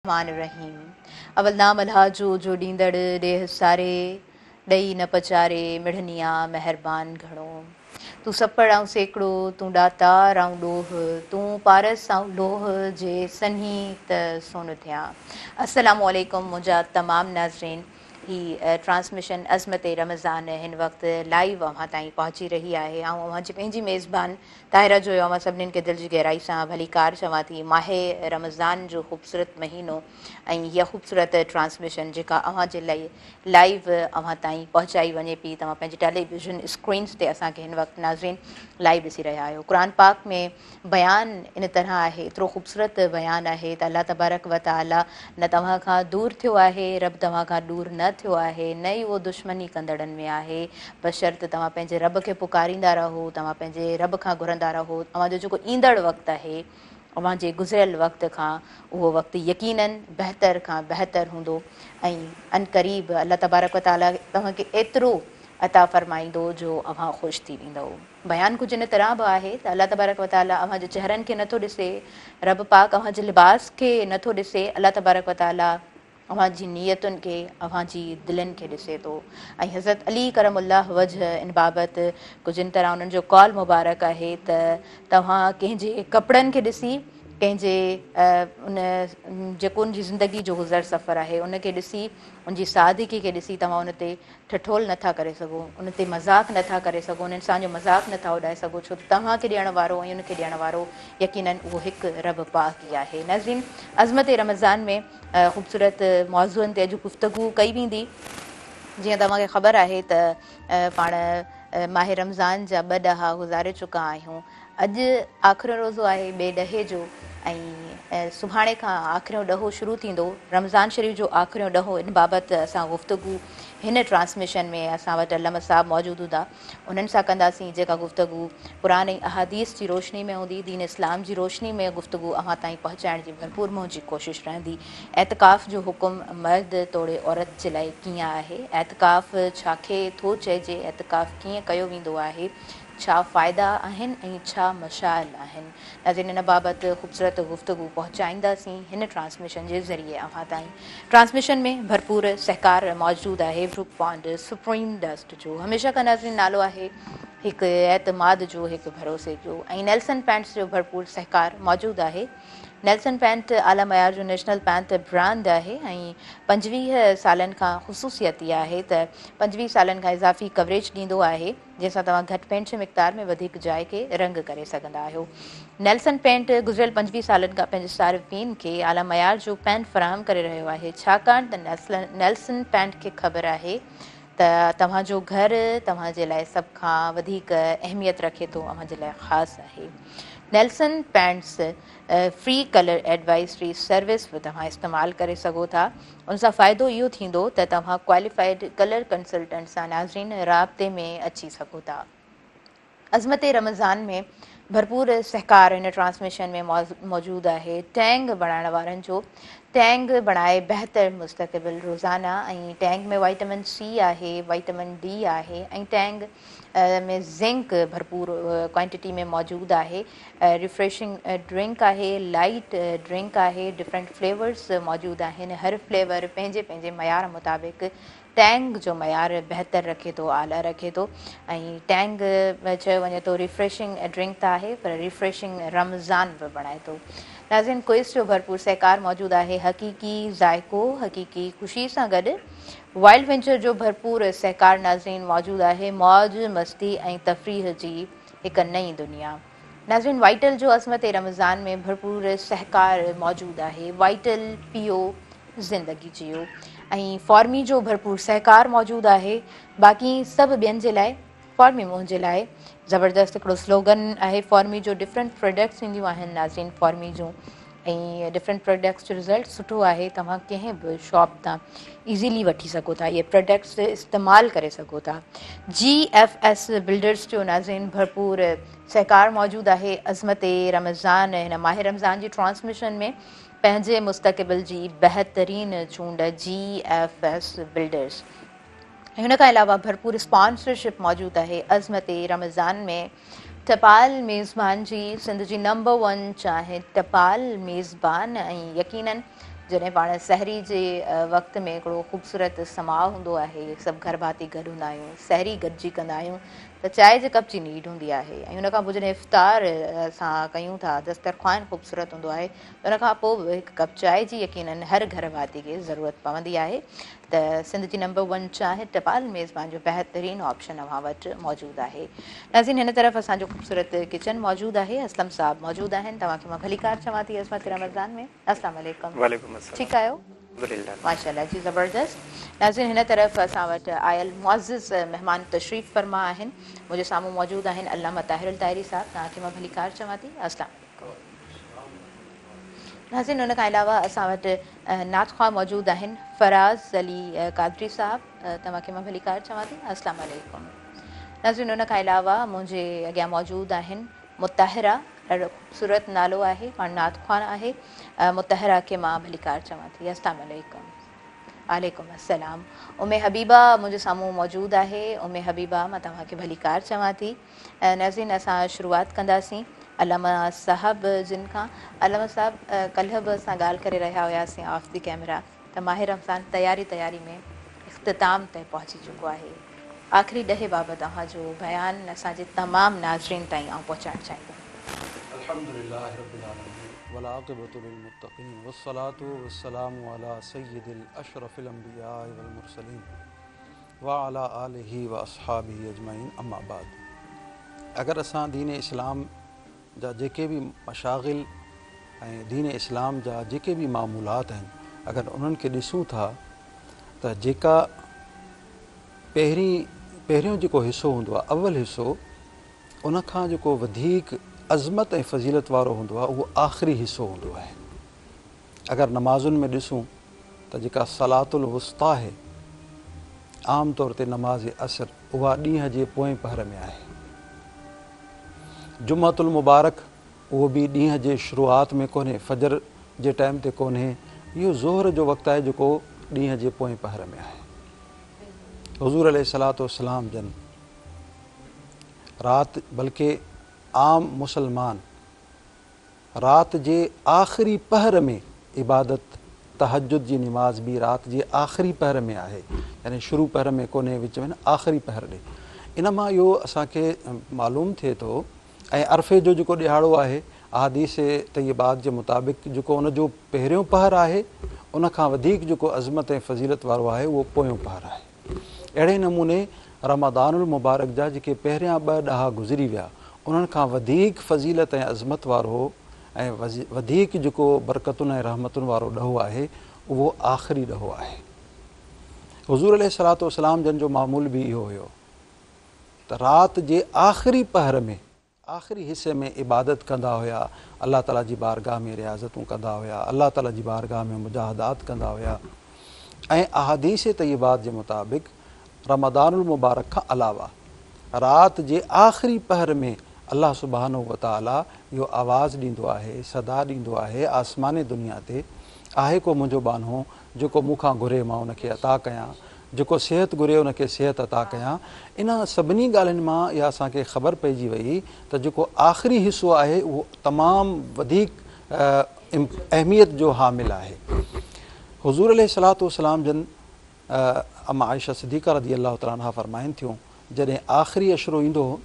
रहीम अवल नाम अल्लाह जो ॾींदड़ ॾेह सारे ॾई न पचारे मिढ़निया महिरबान घणो तूं सपड़ ऐं सेकड़ो तूं ॾातार ऐं ॾोह तूं पारस ऐं लोह जे सन्ही त सोन थिया। अस्सलामु अलैकुम मुंहिंजा तमामु नाज़रीन। ही ट्रांसमिशन अज़मत रमज़ान हिन वक़्तु लाइव अव्हां ताईं पहुची रही आहे ऐं अव्हां जी पंहिंजी मेज़बान ताहिरा जो अव्हां सभिनीनि खे दिलि जी गहराई सां भली कार चवां थी। माहे रमज़ान जो ख़ूबसूरत महीनो ऐं हीअ ख़ूबसूरत ट्रांसमिशन जेका अव्हां जे लाइ लाइव अव्हां ताईं पहुचाई वञे पई। तव्हां पंहिंजी टेलीविज़न स्क्रीन्स ते असांखे हिन वक़्तु नाज़रीन लाइव ॾिसी रहिया आहियो। क़ुर पाक में बयानु इन तरह आहे, एतिरो ख़ूबसूरत बयानु आहे त अल्लाह तबारक व तआला न तव्हां खां दूरि थियो आहे, रब तव्हां खां दूरि न थियो आहे, न ई उहो दुश्मनी कंदड़नि में आहे, बशर्त तव्हां पंहिंजे रब खे पुकारींदा रहो, तव्हां पंहिंजे रब खां घुरंदा रहो। तव्हांजो जेको ईंदड़ वक़्तु आहे अव्हां जे गुज़िरियल वक़्त खां उहो वक़्तु यकीनन बहितर खां बहितर हूंदो ऐं अन क़रीब अल्लाह तबारक व तआला तव्हांखे एतिरो अता फ़रमाईंदो जो अव्हां ख़ुशि थी वेंदो। बयानु कुझु इन तरह बि आहे त अल्लाह तबारक व तआला अव्हां जे चहिरनि खे नथो ॾिसे, रब पाक अव्हां जे लिबास खे नथो ॾिसे, अल्लाह तबारक व तआला अव्हां जी नीयतुनि खे, अव्हां जी दिलनि खे ॾिसे थो। ऐं हज़रत अली करमुल्लाह वजह इन बाबति कुझु इन तरह उन्हनि जो कॉल मुबारक आहे त तव्हां कंहिंजे कपिड़नि खे ॾिसी, कंहिंजे उन जेको उन जी ज़िंदगी जो गुज़र सफ़र आहे उन खे ॾिसी, उन जी सादगी खे ॾिसी तव्हां उन ते ठठोल नथा करे सघो, उन ते मज़ाक़ नथा करे सघो, उन इंसान जो मज़ाक़ नथा उॾाए सघो, छो त तव्हांखे ॾियण वारो ऐं उनखे ॾियण वारो यकीनन उहो हिकु रब पाक ई आहे। नाज़रीन, अज़मत रमज़ान में ख़ूबसूरत मौज़ूअनि ते अॼु गुफ़्तगू कई वेंदी। जीअं तव्हांखे ख़बर आहे त पाण माहे रमज़ान जा 2 ॾहा गुज़ारे चुका आहियूं। अॼु आख़िरो रोज़ो आहे ॿिए ॾहे जो ऐं सुभाणे खां आख़िरियों ॾहो शुरू थींदो, रमज़ान शरीफ़ जो आख़िरियों ॾहो। इन बाबति असां गुफ़्तगू हिन ट्रांसमिशन में असां वटि अल्लामा साहब मौजूदु हूंदा, उन्हनि सां कंदासीं जेका गुफ़्तगू क़ुर ऐं अहादीस जी रोशनी में हूंदी, दीन इस्लाम जी रोशनी में गुफ़्तगू अव्हां ताईं पहुचाइण जी भरपूर मुंहिंजी कोशिशि रहंदी। एतिकाफ़ जो हुकुम मर्द तोड़े औरत जे लाइ कीअं आहे, एतिकाफ़ छा खे थो चइजे, एतिकाफ़ कीअं कयो वेंदो आहे, छा फ़ाइदा आहिनि ऐं छा मशाइल आहिनि। नाज़रीन, इन बाबति ख़ूबसूरत गुफ़्तगू पहुचाईंदासीं हिन ट्रांसमिशन जे ज़रिए अव्हां ताईं। ट्रांसमिशन में भरपूर सहकार मौजूदु आहे ब्रूक बॉन्ड सुप्रीम डस्ट जो। हमेशह खां नाज़रीन नालो आहे हिकु एतमाद जो, हिकु भरोसे जो, ऐं नेल्सन पैंट्स जो भरपूर सहकार मौजूदु आहे। नेल्सन पैंट आला मयार जो नेशनल पैंट ब्रांड आहे ऐं 25 सालनि खां ख़ुसूसियत इहा आहे त 25 सालनि खां इज़ाफ़ी कवरेज ॾींदो आहे, जंहिंसां तव्हां घटि पेंट जे मिक़दार में वधीक जाइ खे रंग करे सघंदा आहियो। नेल्सन पैंट गुज़िरियल 25 सालनि खां पंहिंजे सारिफ़ीन खे आला मयार जो पैंट फ़राहम करे रहियो आहे, छाकाणि त नेल्सन पैंट खे ख़बर आहे त तव्हांजो घरु तव्हांजे लाइ सभ खां वधीक अहमियत रखे थो, अव्हां जे लाइ ख़ासि आहे। Nelson pants free colour advisory service बि तव्हां इस्तेमालु करे सघो था। उन सां फ़ाइदो इहो थींदो त तव्हां क्वालिफाइड कलर कंसल्टेंट सां नाज़रीन राब्ते में अची सघो था। अज़मत रमज़ान में भरपूर सहकार हिन ट्रांसमिशन में मौजूदु आहे टैंग बणाइण वारनि जो। टैंग बणाए बहितर मुस्तक़बिल रोज़ाना, ऐं टैंग में वाइटामिन सी आहे, वाइटामिन डी आहे, ऐं टैंग में ज़िंक भरपूर क्वांटिटी में मौजूदु आहे। रिफ्रेशिंग ड्रिंक आहे, लाइट ड्रिंक आहे, डिफरेंट फ्लेवर्स मौजूदु आहिनि। हर फ्लेवर पंहिंजे पंहिंजे मयार मुताबिक़ टैंग जो मयार बहितर रखे थो, आला रखे थो। ऐं टैंग चयो वञे थो रिफ्रेशिंग ड्रिंक त आहे, पर रिफ्रेशिंग रमज़ान बि बणाए थो। नाज़रीन, क्विज़ जो भरपूर सहकार मौजूदु आहे, हक़ीक़ी ज़ाइको, हक़ीक़ी ख़ुशी सां गॾु वाइल्ड वेंचर जो भरपूर सहकार नाज़रीन मौजूदु आहे, मौज मस्ती ऐं तफ़रीह जी हिकु नई दुनिया। नाज़रीन, वाइटल जो अज़मत रमज़ान में भरपूर सहकार मौजूदु आहे, वाइटल पीओ ज़िंदगी जियो। ऐं फॉर्मी जो भरपूर सहकार मौजूदु आहे। बाक़ी सभु ॿियनि जे लाइ फॉर्मी मुंहं जे लाइ ज़बरदस्त हिकिड़ो स्लोगन आहे। फॉर्मी जो डिफरेंट प्रोडक्ट्स ईंदियूं आहिनि नाज़रीन फॉर्मी जूं, ऐं डिफरेंट प्रोडक्ट्स जो रिज़ल्ट सुठो आहे। तव्हां कंहिं बि शॉप तां ईज़ीली वठी सघो था, इहे प्रोडक्ट्स इस्तेमालु करे सघो था। GFS बिल्डर्स जो नाज़रीन भरपूर सहकार मौजूदु आहे अज़मत रमज़ान हिन माह रमज़ान जी ट्रांसमिशन में। पंहिंजे मुस्तक़बिल जी बहितरीन चूंड GFS बिल्डर्स। हिन खां अलावा भरपूर स्पॉन्सरशिप मौजूदु आहे अज़मत रमज़ान में। टपाल मेज़बान जी सिंध जी नंबर 1 चाहे टपाल मेज़बान, ऐं यकीनन जॾहिं पाण सहरी जे वक़्त में हिकिड़ो ख़ूबसूरत समाउ हूंदो आहे, सभु घर भाती गॾु हूंदा आहियूं, सहरी गॾिजी कंदा आहियूं, त चांहि जे कप जी नीड हूंदी आहे। ऐं उन खां पोइ जॾहिं इफ़्तार असां कयूं था, दस्तरख़्वान ख़ूबसूरत हूंदो आहे, त उन खां पोइ हिकु कप चांहि जी यकीनन हर घर भाती खे ज़रूरत पवंदी आहे। त सिंध जी नंबर 1 चांहि टपाल मेज़बान जो बहितरीनु ऑप्शन अव्हां वटि मौजूदु आहे। नाज़रीन, हिन तरफ़ असांजो ख़ूबसूरत किचन मौजूदु आहे, असलम साहब मौजूदु आहिनि। तव्हांखे मां भली कार चवां थी अस्मत रमज़ान में। अस्सलाम वालेकुम। ठीकु आहियो? माशाअल्लाह जी, ज़बरदस्त। नाज़रीन, हिन तरफ़ असां वटि आयल मुअज़्ज़िज़ महिमान तशरीफ़ फरमा आहिनि। मुंहिंजे साम्हूं मौजूदु आहिनि अल्लामा ताहिरुल ताहिरी साहब। तव्हांखे मां भली कार चवां थी। अस्सलाम वालेकुम। नाज़रीन, हुन खां अलावा असां वटि नातख़्वाह मौजूदु आहिनि फराज़ अली कादरी साहब। तव्हांखे मां भली कार चवां थी। अस्सलाम वालेकुम। नाज़रीन, हुन खां अलावा मुंहिंजे अॻियां मौजूदु आहिनि मुताहिरा, ॾाढो ख़ूबसूरत नालो आहे, पाण नातख़्वान आहे। मुताहिरा खे मां भली कार चवां थी। अस्सलाम वालेकुम। वालेकुम अस्सलाम। उमे हबीबा मुंहिंजे साम्हूं मौजूदु आहे। उमे हबीबा, मां तव्हांखे भली कार चवां थी। नाज़रीन, असां शुरूआति कंदासीं अल्लामा साहब जिन खां। अल्लामा साहब, कल्ह बि असां ॻाल्हि करे रहिया हुआसीं ऑफ द कैमरा त माह रमज़ान तयारी में इख़्तिताम ते पहुची चुको आहे। आख़िरी ॾहे बाबति तव्हांजो बयानु असांजे तमामु नाज़रीन ताईं आउं पहुचाइणु चाहींदुमि। अल्हम्दुलिल्लाह रब्बिल आलमीन वल आक़िबतु लिल मुत्तक़ीन वस्सलातु वस्सलामु अला सय्यिदिल अशरफिल अंबिया वल मुरसलीन व अला आलिहि व अस्हाबिहि अजमईन, अम्मा बाद। अगर असां दीन इस्लाम जा जेके भी मशागिल ऐं दीन इस्लाम जा जेके भी मामूलात आहिनि, अगर उन्हनि खे ॾिसूं था त जेका पहिरियों जेको हिसो हूंदो आहे, अव्वल हिसो, उन खां जेको वधीक अज़मत ऐं फ़ज़ीलत वारो हूंदो आहे उहो आख़िरी हिसो हूंदो आहे। अगर नमाज़ुनि में ॾिसूं त जेका सलातुल वुस्ता आहे, आम तौर ते नमाज़ असर, उहा ॾींहं जे पोएं पहर में आहे। जुम्मतुल मुबारक, उहो बि ॾींहं जे शुरूआत में कोन्हे, फजर जे टाइम ते कोन्हे। इहो ज़ोहर जो वक़्तु आहे जेको ॾींहं जे पोएं पहर में आहे। हुज़ूर अलैहिस्सलातु वस्सलाम जन राति, बल्कि आम मुसलमान राति जे आख़िरी पहर में इबादत, तहज्जुद जी नमाज़ बि राति जे आख़िरी पहर में आहे, यानी शुरू पहर में कोन्हे, विच में न, आख़िरी पहर ॾे। इन मां इहो असांखे मालूम थिए थो। ऐं अरफ़े जो जेको ॾिहाड़ो आहे, अहादीस तय्यबात जे मुताबिक़ जेको उन जो पहिरियों पहर आहे, उन खां वधीक जेको अज़मत ऐं फ़ज़ीलत वारो आहे उहो पोयों पहर आहे। अहिड़े नमूने रमज़ानुल मुबारक जा जेके पहिरियां 2 ॾहाड़ा गुज़री विया, उन्हनि खां वधीक फ़ज़ीलत ऐं अज़मत वारो ऐं वधीक जेको बरकतुनि ऐं रहमतुनि वारो ॾहो आहे, उहो आख़िरी ॾहो आहे। हुज़ूर अलैहिस्सलातु वस्सलाम जन जो मामूल बि इहो हुयो त राति जे आख़िरी पहर में, आख़िरी हिसे में इबादत कंदा हुया, अल्लाह ताला जी बारगाह में रियाज़तूं कंदा हुया, अल्लाह ताला जी बारगाह में मुजाहदात कंदा हुया। ऐं अहादीस तय्यबात जे मुताबिक़ रमज़ानुल मुबारक खां अलावा राति जे आख़िरी पहर में अल्लाह सुब्हानहू व तआला इहो आवाज़ ॾींदो आहे, सदा ॾींदो आहे, आसमानी दुनिया ते आहे को मुंहिंजो बानो जेको मूंखां घुरे मां उनखे अता कयां, जेको सिहत घुरे उनखे सिहत अता कयां। इन सभिनी ॻाल्हियुनि मां इहा असांखे ख़बर पइजी वई त जेको आख़िरी हिसो आहे उहो तमामु वधीक अहमियत जो हामिल आहे। हुज़ूर अलैहिस्सलातु वस्सलाम जन अम्मा आयशा सिद्दीक़ा रज़ियल्लाहु तआला अन्हा फरमाइनि थियूं, जॾहिं आख़िरी अशरो ईंदो हो,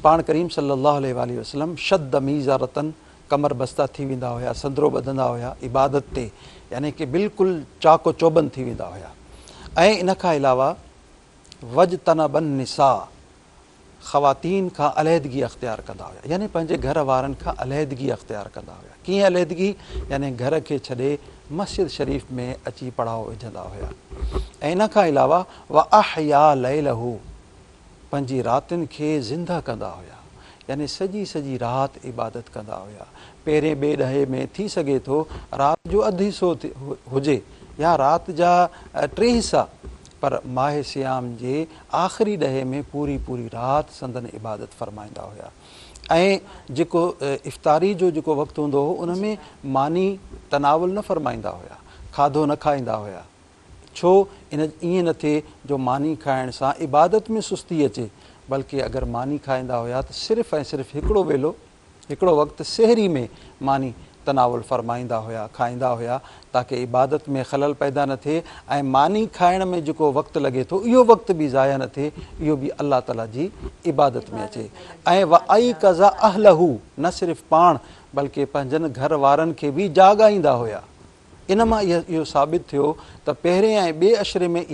पाण करीम सल्लल्लाहु अलैहि वसल्लम शद्द मीज़ारतन, कमर बस्ता थी वेंदा हुया, संदरो ॿधंदा हुया इबादत ते, यानी कि बिल्कुलु चाको चौबंद थी वेंदा हुया। ऐं इन खां अलावा वजतनबन निसा, ख़वातीन खां अलहदगी अख़्तियार कंदा हुया, यानी पंहिंजे घर वारनि खां अलहदगी अख़्तियार कंदा हुया। कीअं अलहदगी? यानी घर खे छॾे मस्जिद शरीफ़ में अची पड़ाव विझंदा हुया। ऐं इन खां अलावा व अहया लैलहू, पंहिंजी रातिनि खे ज़िंदा कंदा हुया, यानी सॼी राति इबादत कंदा हुया। पहिरें 2 ॾहे में थी सघे थो राति जो अधु हिसो हुजे या राति जा 3 हिसा, पर माह सियाम जे आख़िरी ॾहे में पूरी राति संदन इबादत फरमाईंदा हुया। ऐं जेको इफ़्तारी जो जेको वक़्तु हूंदो हो, उन में मानी तनावुल न फरमाईंदा हुया, खाधो न खाईंदा हुया। छो? ईअं न थिए जो मानी खाइण सां इबादत में सुस्ती अचे, बल्कि अगरि मानी खाईंदा हुया त सिर्फ़ु ऐं सिर्फ़ु हिकिड़ो वेलो, हिकिड़ो वक़्तु सहरी में मानी तनावुल फरमाईंदा हुया, खाईंदा हुया, ताकि इबादत में ख़लल पैदा न थिए ऐं मानी खाइण में जेको वक़्तु लॻे थो इहो वक़्तु बि ज़ाया न थिए, इहो बि अलाह ताला जी इबादत में अचे। ऐं व आई कज़ा अहलहू, न सिर्फ़ु पाण बल्कि पंहिंजनि घर वारनि खे बि जाॻाईंदा हुया। इन मां इहो साबित थियो त पहिरें ऐं ॿिए अशरे में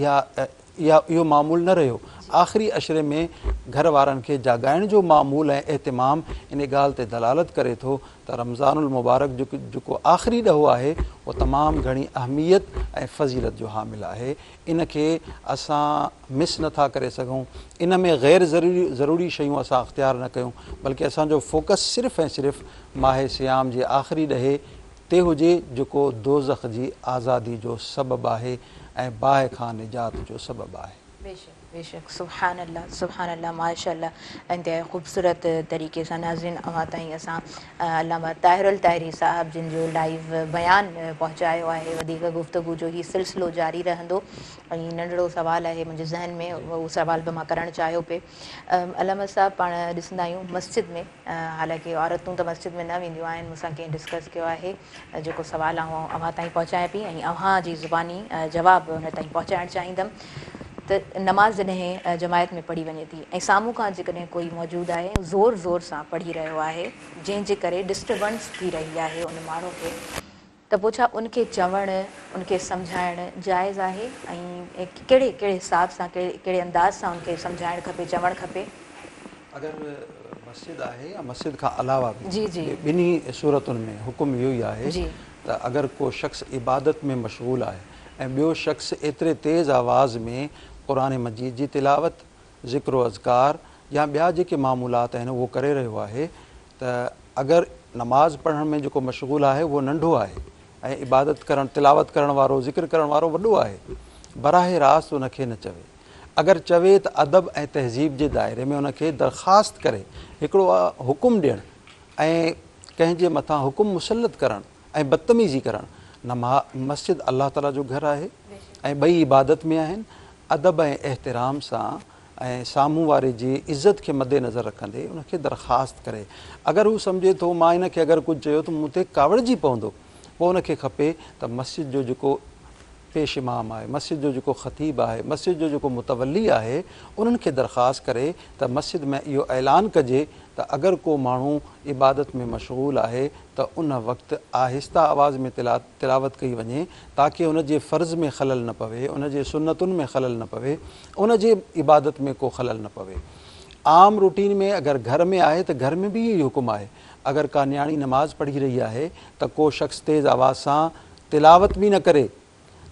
इहो मामूल न रहियो, आख़िरी अशरे में घर वारनि खे जाॻाइण जो मामूल ऐं एहतिमाम इन ॻाल्हि ते दलालत करे थो त रमज़ानुल मुबारक जेको आख़िरी ॾहों आहे उहो तमामु घणी अहमियत ऐं फ़ज़ीलत जो हामिल आहे। इन खे असां मिस नथा करे सघूं, इन में ग़ैर ज़रूरी शयूं असां अख़्तियार न कयूं, बल्कि असांजो फोकस सिर्फ़ु ऐं सिर्फ़ु माहे सियाम जे आख़िरी ॾहे ते हुजे जेको दोज़ख जी आज़ादी जो सबबु आहे ऐं बाहि खां निजात जो सबबु आहे। बेशक बेशक, सुभान अल्लाह, माशाअल्लाह। इंतहाई ख़ूबसूरत तरीक़े सां नाज़रीन अवां ताईं असां अल्लामा ताहिर अल ताहिरी साहब जिन जो लाइव बयान पहुचायो आहे। वधीक गुफ़्तगू जो ही सिलसिलो जारी रहंदो। ऐं नंढिड़ो सुवाल आहे मुंहिंजे ज़हन में, उहो सुवाल बि मां करणु चाहियो पे। अल्लामा साहब, पाण ॾिसंदा आहियूं मस्जिद में, हालांकि औरतूं त मस्जिद में न वेंदियूं आहिनि, मूंसां कंहिं डिस्कस कयो आहे, जेको सुवाल अवां ताईं पहुचायां पई ऐं अव्हां जी ज़ुबानी जवाबु हुन ताईं पहुचाइणु चाहींदमि त नमाज़ जॾहिं जमायत में पढ़ी वञे थी ऐं साम्हूं खां जेकॾहिं कोई मौजूदु आहे ज़ोर ज़ोर सां पढ़ी रहियो आहे, जंहिंजे करे डिस्टर्बेंस थी रही आहे उन माण्हू खे, त पोइ छा उनखे चवणु, उनखे सम्झाइणु जाइज़ आहे? ऐं कहिड़े कहिड़े हिसाब सां, कहिड़े अंदाज़ सां उनखे सम्झाइणु खपे, चवणु खपे? अगरि मस्जिद आहे या मस्जिद खां अलावा बि, जी जी, ॿिन्ही सूरतुनि में हुकुम इहो ई आहे जी, त अगरि को शख़्स इबादत में मशग़ूल आहे ऐं ॿियो शख़्स एतिरे तेज़ आवाज़ में क़ुरान मजीद जी तिलावत, ज़िक्र अज़कार या ॿिया जेके मामूलात आहिनि उहो करे रहियो आहे, त अगरि नमाज़ पढ़ण में जेको मशग़ूल आहे उहो नंढो आहे ऐं इबादत करणु, तिलावत करण वारो, ज़िक्र करण वारो वॾो आहे, बराह रास्त उनखे न चवे। अगरि चवे त अदब ऐं तहज़ीब जे दायरे में उनखे दरख़्वास्त करे, हिकिड़ो हुकुम ॾियणु ऐं कंहिंजे मथां हुकुम मुसलत करणु ऐं बदतमीज़ी करणु। मस्जिद अलाह ताला जो घरु आहे ऐं ॿई इबादत में आहिनि। अदब ऐं एहतिराम सां ऐं साम्हूं वारे जी इज़त खे मद्देनज़र रखंदे उनखे दरख़्वास्त करे। अगरि हू सम्झे थो मां इनखे अगरि कुझु चयो त मूं ते कावड़िजी पवंदो, पोइ उनखे खपे त मस्जिद जो जेको पेश इमाम आहे, मस्जिद जो जेको ख़तीब आहे, मस्जिद जो जेको मुतवली आहे, उन्हनि खे दरख़्वास्त करे त मस्जिद में इहो ऐलान कजे त अगरि को माण्हू इबादत में मशग़ूल आहे त उन वक़्तु आहिस्ता आवाज़ में तिलावत कई वञे, ताकी उन जे फ़र्ज़ में ख़लल न पवे, उन जे सुन्नतुनि में ख़लल न पवे, उन जे इबादत में को ख़लल न पवे। आम रूटीन में अगरि घर में आहे त घर में बि इहो ई हुकुम आहे। अगरि का न्याणी नमाज़ पढ़ी रही आहे त को शख़्स तेज़ आवाज़ सां तिलावत बि न करे,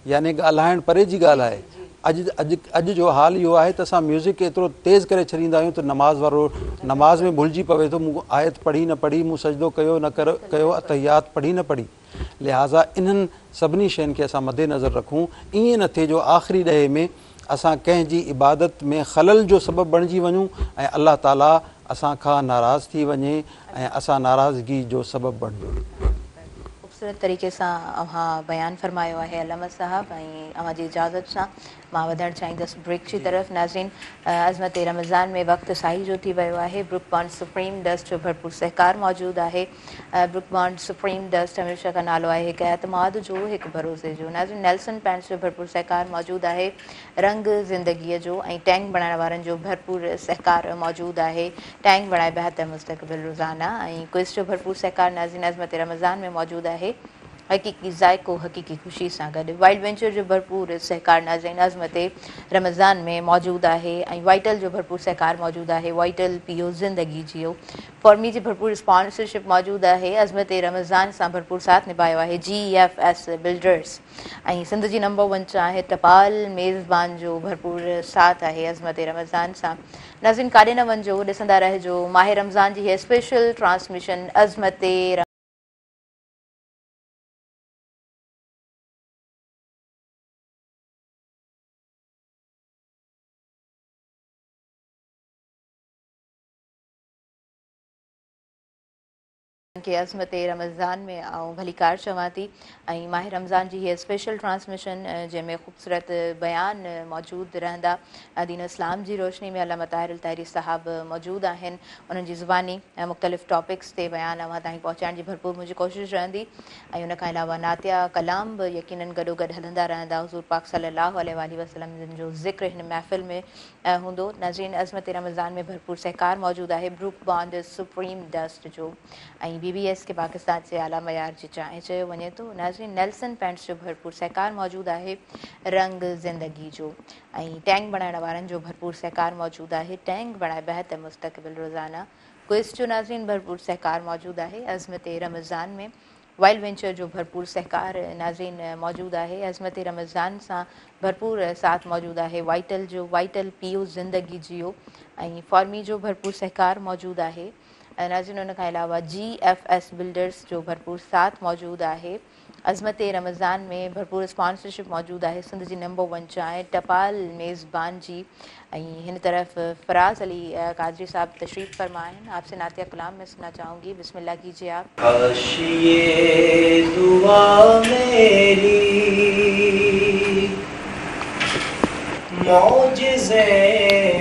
यानी ॻाल्हाइणु परे जी ॻाल्हि आहे। अॼु जो हाल इहो आहे त असां म्यूज़िक एतिरो तेज़ करे छॾींदा आहियूं त नमाज़ वारो नमाज़ में भुलिजी पवे थो, मूं आयत पढ़ी न पढ़ी, मूं सजदो कयो न कयो, अतहियात पढ़ी न पढ़ी। लिहाज़ा इन्हनि सभिनी शयुनि खे असां मद्देनज़र रखूं, ईअं न थिए जो आख़िरी ॾहे में असां कंहिंजी इबादत में ख़लल जो सबबु बणिजी वञूं ऐं अलाह ताला असां खां नाराज़ थी वञे ऐं असां नाराज़गी जो सबबु बणिजूं। ख़ूबसूरत तरीक़े सां अव्हां बयानु फ़रमायो आहे अल्लामा साहब। ऐं अव्हां जी इजाज़त सां मां वधणु चाहींदसि ब्रेक जी तरफ़। नाज़रीन, अज़मत रमज़ान में वक़्तु साई जो थी वियो आहे। ब्रुक बॉन्ड सुप्रीम डस्ट जो भरपूर सहकार मौजूदु आहे। ब्रुक बॉन्ड सुप्रीम डस्ट हमेशह खां नालो आहे हिकु एतमाद जो, हिकु भरोसे जो। नाज़रीन, नेल्सन पैंट्स जो भरपूर सहकार मौजूदु आहे। रंग ज़िंदगीअ जो ऐं टैंक बणाइण वारनि जो भरपूर सहकार मौजूदु आहे। टैंक बणाए बेहतर मुस्तक़बिल रोज़ाना ऐं क्विज़ जो भरपूर सहकार नाज़रीन अज़मत रमज़ान में मौजूदु आहे। हक़ीक़ी ज़ाइक़ो हक़ीक़ी ख़ुशी सां गॾु वाइल्ड वेंचर जो भरपूर सहकार नाज़रीन अज़मत रमज़ान में मौजूदु आहे। ऐं वाइटल जो भरपूर सहकार मौजूदु आहे। वाइटल पीओ ज़िंदगी जियो। फॉर्मी जी भरपूर स्पॉन्सरशिप मौजूदु आहे। अज़मत रमज़ान सां भरपूर साथ निभायो आहे GFS बिल्डर्स। ऐं सिंध जी नंबर 1 चाहे टपाल मेज़बान जो भरपूर साथ आहे अज़मत रमज़ान सां। नाज़रीन, काॾे न वञिजो, ॾिसंदा रहिजो माहे रमज़ान जी हीअ स्पेशल ट्रांसमिशन अज़मत کہ عظمت رمضان میں آؤں بھلی کار چواں تھی ماہ رمضان جی یہ اسپیشل ٹرانسمیشن جن میں خوبصورت بیان موجود رہندا دین اسلام جی روشنی میں علامہ طاہر الطاہری صاحب موجود ہیں انہوں جی زبانی مختلف ٹاپکس تے بیان اوہاں تائیں پہنچائण جی بھرپور مجھے کوشش رہندی ان کا علاوہ نعتیہ کلام بھی یقیناً گڈو گڈ ہلندا رہندا حضور پاک صلی اللہ علیہ وآلہ وسلم جو ذکر ہن محفل میں ہوندو ناظرین عظمت رمضان میں بھرپور سہکار موجود ہے بروک بانڈ سپریم ڈسٹ جو بی بی ایس کے پاکستان سے اعلیٰ معیار جی چاہیں چیو ونے تو ناظرین نیلسن پینٹس جو بھرپور سہکار موجود ہے رنگ زندگی جو ٹینک بنائण وارن جو بھرپور سہکار موجود ہے ٹینک بنائے بہتر مستقبل روزانہ کوئس جو ناظرین بھرپور سہکار موجود ہے عظمت رمضان میں وائلڈ وینچر جو بھرپور سہکار ناظرین موجود ہے عظمت رمضان سا بھرپور ساتھ موجود ہے وائٹل جو وائٹل پیو زندگی جیو فارمی جو بھرپور سہکار موجود ہے ناظرین ان کا علاوہ جی ایف ایس بلڈرز جو بھرپور ساتھ موجود ہے عظمت رمضان میں بھرپور اسپانسرشپ موجود ہے سندھ جی نمبر 1 چائیں ٹپال میزبان جی ہن طرف فراز علی قادری صاحب تشریف فرمائیں آپ سے نعتیہ کلام میں سننا چاہوں گی بسم اللہ کیجیے آپ کاش یہ دعا میری معجزے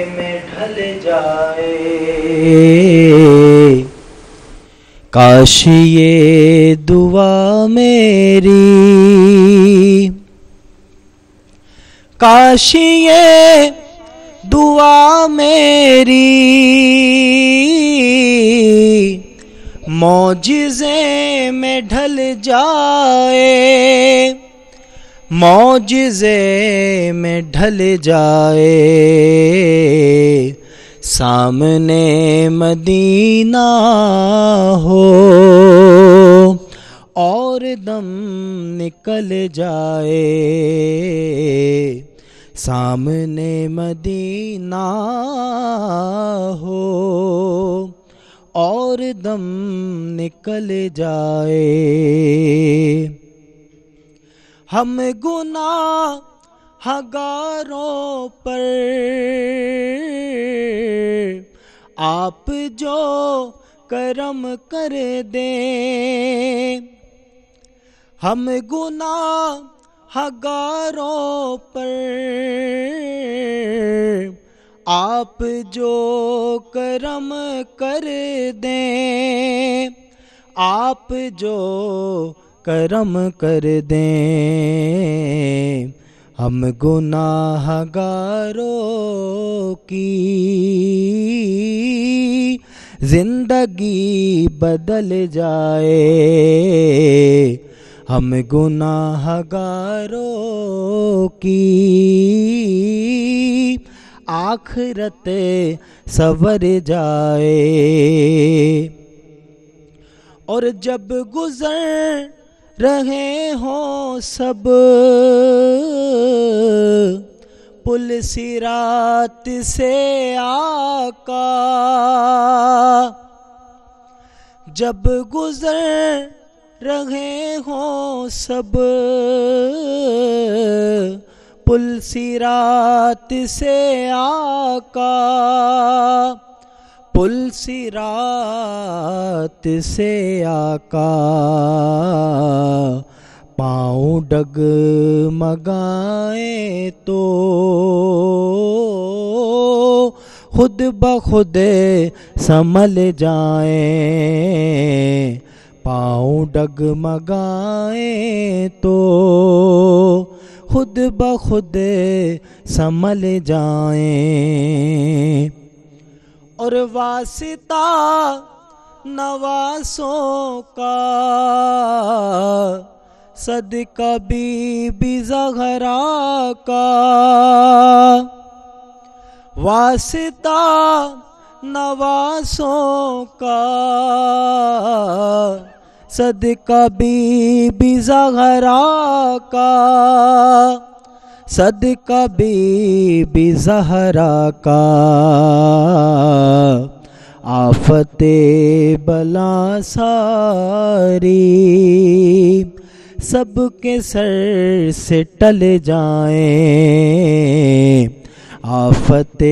میں ڈھل جائے کاش یہ دعا میری کاش یہ دعا میری معجزے میں ڈھل جائے معجزے میں ڈھل جائے سامنے مدینہ ہو اور دم نکل جائے سامنے مدینہ ہو اور دم نکل جائے ہم گناہ گاروں پر آپ جو کرم کر دیں ہم گناہ گاروں پر آپ جو کرم کر دیں آپ جو کرم کر دیں ہم گناہ گاروں کی زندگی بدل جائے ہم گناہ گاروں کی آخرت سنور جائے اور جب گزر رہے ہوں سب پل صراط سے آقا جب گزر رہے ہوں سب پل صراط سے آقا پل صراط سے آقا پاؤں ڈگمگائیں تو خود بخود سنبھل جائیں پاؤں ڈگمگائیں تو خود بخود سنبھل جائیں اور واسطہ نواسوں کا صدقہ بی بی زہرا کا واسطہ نواسوں کا صدقہ بی بی زہرا کا صدقہ بی بی زہرا کا آفت بلا ساری سب کے سر سے ٹل جائیں آفت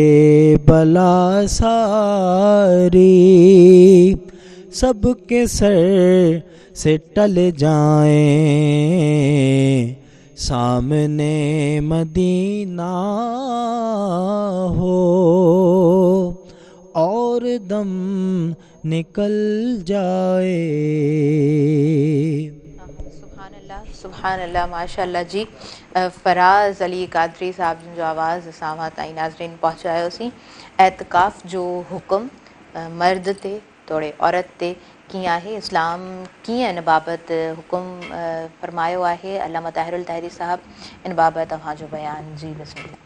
بلا ساری سب کے سر سے ٹل جائیں، سامنے مدینہ ہو اور دم نکل جائے۔ سبحان اللہ ماشاء اللہ جی۔ فراز علی قادری صاحب جن جو آواز اساں تائیں ناظرین پہنچاयो سی، اعتکاف جو حکم مرد تے توڑے عورت تے کیاں ہے، اسلام کیاں ان بابت حکم فرماयो आहे، علامہ طاہر الطاہری صاحب ان بابت اوہاں جو بیان جی بسم اللہ۔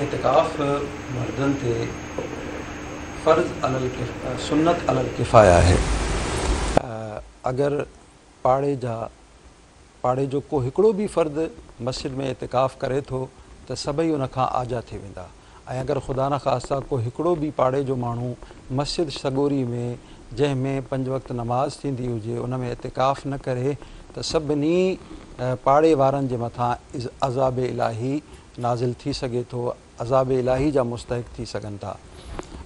اعتکاف مردن تے فرض سنت علی الکفایہ ہے۔ اگر पाड़े जो को हिकिड़ो बि फ़र्द मस्जिद में एतिकाफ़ करे थो त सभई उन खां आजा थी वेंदा। ऐं अगरि ख़ुदा न ख़ास्ता को हिकिड़ो बि पाड़े जो माण्हू मस्जिद सगोरी में जंहिंमें 5 वक़्त नमाज़ थींदी हुजे उन में एतिकाफ़ न करे त सभिनी पाड़े वारनि जे मथां अज़ाब इलाही नाज़िल थी सघे थो, अज़ाब इलाही जा मुस्तहिक़ थी सघनि था।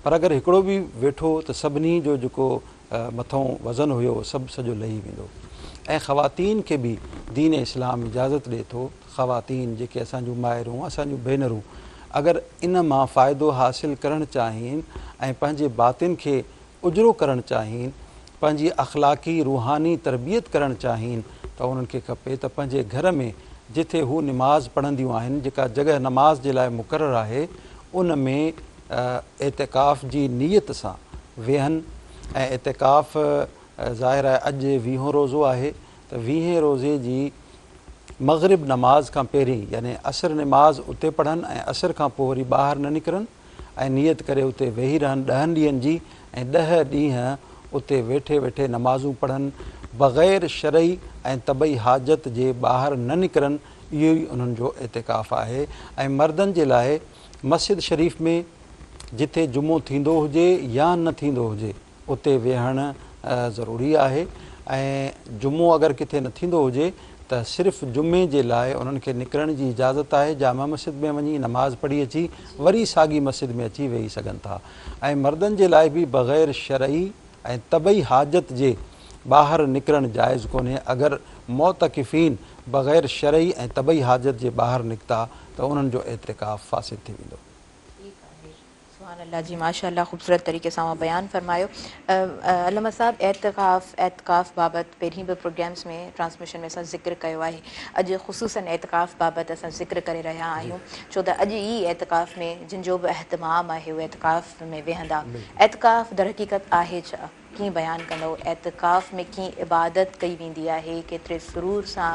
पर अगरि हिकिड़ो बि वेठो त सभिनी जो जेको मथां वज़न हुयो सभु सॼो लही वेंदो। ऐं ख़वातीन खे बि दीन इस्लाम इजाज़त ॾिए थो, ख़वातीन जेके असांजूं माइरूं असांजूं भेनरूं अगरि इन मां फ़ाइदो हासिलु करणु चाहिनि ऐं पंहिंजे बातिन खे उजरो करणु चाहिनि, पंहिंजी अख़लाक़ी रूहानी तरबियत करणु चाहिनि त उन्हनि खे खपे त पंहिंजे घर में जिथे हू निमाज़ पढ़ंदियूं आहिनि, जेका जॻह नमाज़ जे लाइ मुक़ररु आहे, उन में एतिकाफ़ जी नीयत सां वेहनि। ऐं एतिकाफ़ ज़ाहिर आहे अॼु 20हों रोज़ो आहे त 20हें रोज़े जी मग़रिब नमाज़ खां पहिरीं यानी असर नमाज़ उते पढ़नि ऐं असर खां पोइ वरी ॿाहिरि न निकिरनि ऐं नियत करे उते वेही रहनि 10 ॾींहंनि जी ऐं 10 ॾींहं उते वेठे वेठे नमाज़ूं पढ़नि बग़ैर शरई ऐं तबई हाजत जे ॿाहिरि न निकिरनि। इहो ई उन्हनि जो एतिकाफ़ आहे। ऐं मर्दनि जे लाइ मस्जिद शरीफ़ में जिथे जुमो थींदो हुजे या न थींदो हुजे उते वेहणु ज़रूरी आहे। ऐं जुमो अगरि किथे न थींदो हुजे त सिर्फ़ु जुमे जे लाइ उन्हनि खे निकिरण जी इजाज़त आहे। जामा मस्जिद में वञी नमाज़ पढ़ी अची वरी साॻी मस्जिद में अची वेही सघनि था। ऐं मर्दनि जे लाइ बि बग़ैर शरई ऐं तबई हाजत जे ॿाहिरि निकिरणु जाइज़ कोन्हे। अगरि मोतकिफ़ीन बग़ैर शरई ऐं तबई हाजत जे ॿाहिरि निकिता त उन्हनि जो एतिकाफ़ फासिद थी वेंदो। सुभान अल्लाह जी माशाअल्लाह ख़ूबसूरत तरीक़े सां बयान फरमायो। अल्लामा साहब एतिकाफ़ बाबति पहिरीं बि प्रोग्राम्स में ट्रांसमिशन में असां ज़िक्र कयो आहे। अॼु ख़ुसूसन एतिकाफ़ बाबति असां ज़िक्र करे रहिया आहियूं छो त अॼु ई एतिकाफ़ में जिन जो बि अहतमाम आहे उहे एतिकाफ़ में वेहंदा। एतिकाफ़ दर हक़ीक़त आहे छा, कीअं बयानु कंदो? एतिकाफ़ में कीअं इबादत कई वेंदी आहे, केतिरे सुरूर सां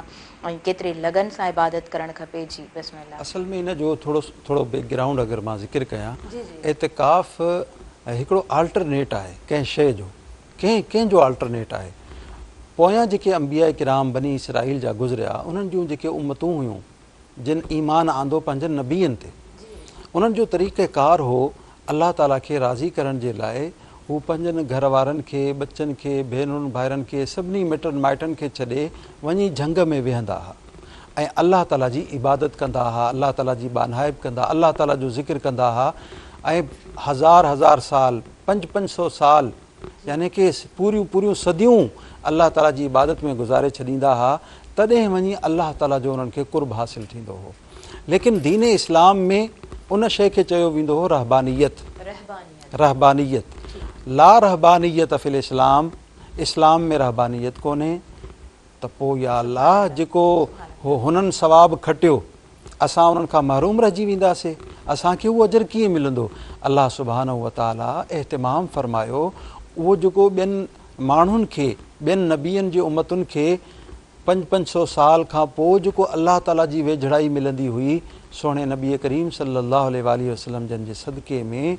ऐं केतिरे लगन सां इबादत करणु खपे? जी बिस्मिल्लाह। असल में इन जो थोरो बैकग्राउंड अगरि मां ज़िक्र कयां, एतिकाफ़ हिकिड़ो आल्टरनेट आहे कंहिं शइ जो, कंहिंजो आल्टरनेट आहे। पोयां जेके अंबिया किराम बनी इसराइल जा गुज़रिया उन्हनि जूं जेके उम्मतूं हुयूं जिन ईमान आंदो पंहिंजनि नबीअनि ते, उन्हनि जो तरीक़ेकार हो अलाह ताला खे राज़ी करण जे लाइ हू पंहिंजनि घर वारनि खे, बच्चनि खे, भेनरुनि भाइरनि खे, सभिनी मिटनि माइटनि खे छॾे वञी झंग में वेहंदा हुआ ऐं अलाह ताला जी इबादत कंदा हुआ, अलाह ताला जी बानहाइब कंदा, अलाह ताला जो ज़िक्र कंदा हुआ ऐं हज़ार साल 500 साल यानी कि पूरियूं सदियूं अलाह ताला जी इबादत में गुज़ारे छॾींदा हुआ। तॾहिं वञी अलाह ताला जो उन्हनि खे कुर्ब हासिलु थींदो हो। लेकिन दीन इस्लाम में उन शइ खे चयो वेंदो हो रहबानियत। ला रहबानियत फिल इस्लाम, इस्लाम में रहबानियत कोन्हे। त पोइ या अलाह जेको हो हुननि सवाबु खटियो असां उन्हनि खां महरूम रहिजी वेंदासीं, असांखे उहो अजर कीअं मिलंदो? अलाह सुब्हानहू व तआला एहतिमाम फरमायो उहो जेको ॿियनि माण्हुनि खे, ॿियनि नबीअनि जी उम्मतुनि खे 500 साल खां पोइ जेको अलाह ताला जी वेझड़ाई मिलंदी हुई, सोणे नबी करीम सल्लल्लाहु अलैहि वसल्लम जन जे सदक़े में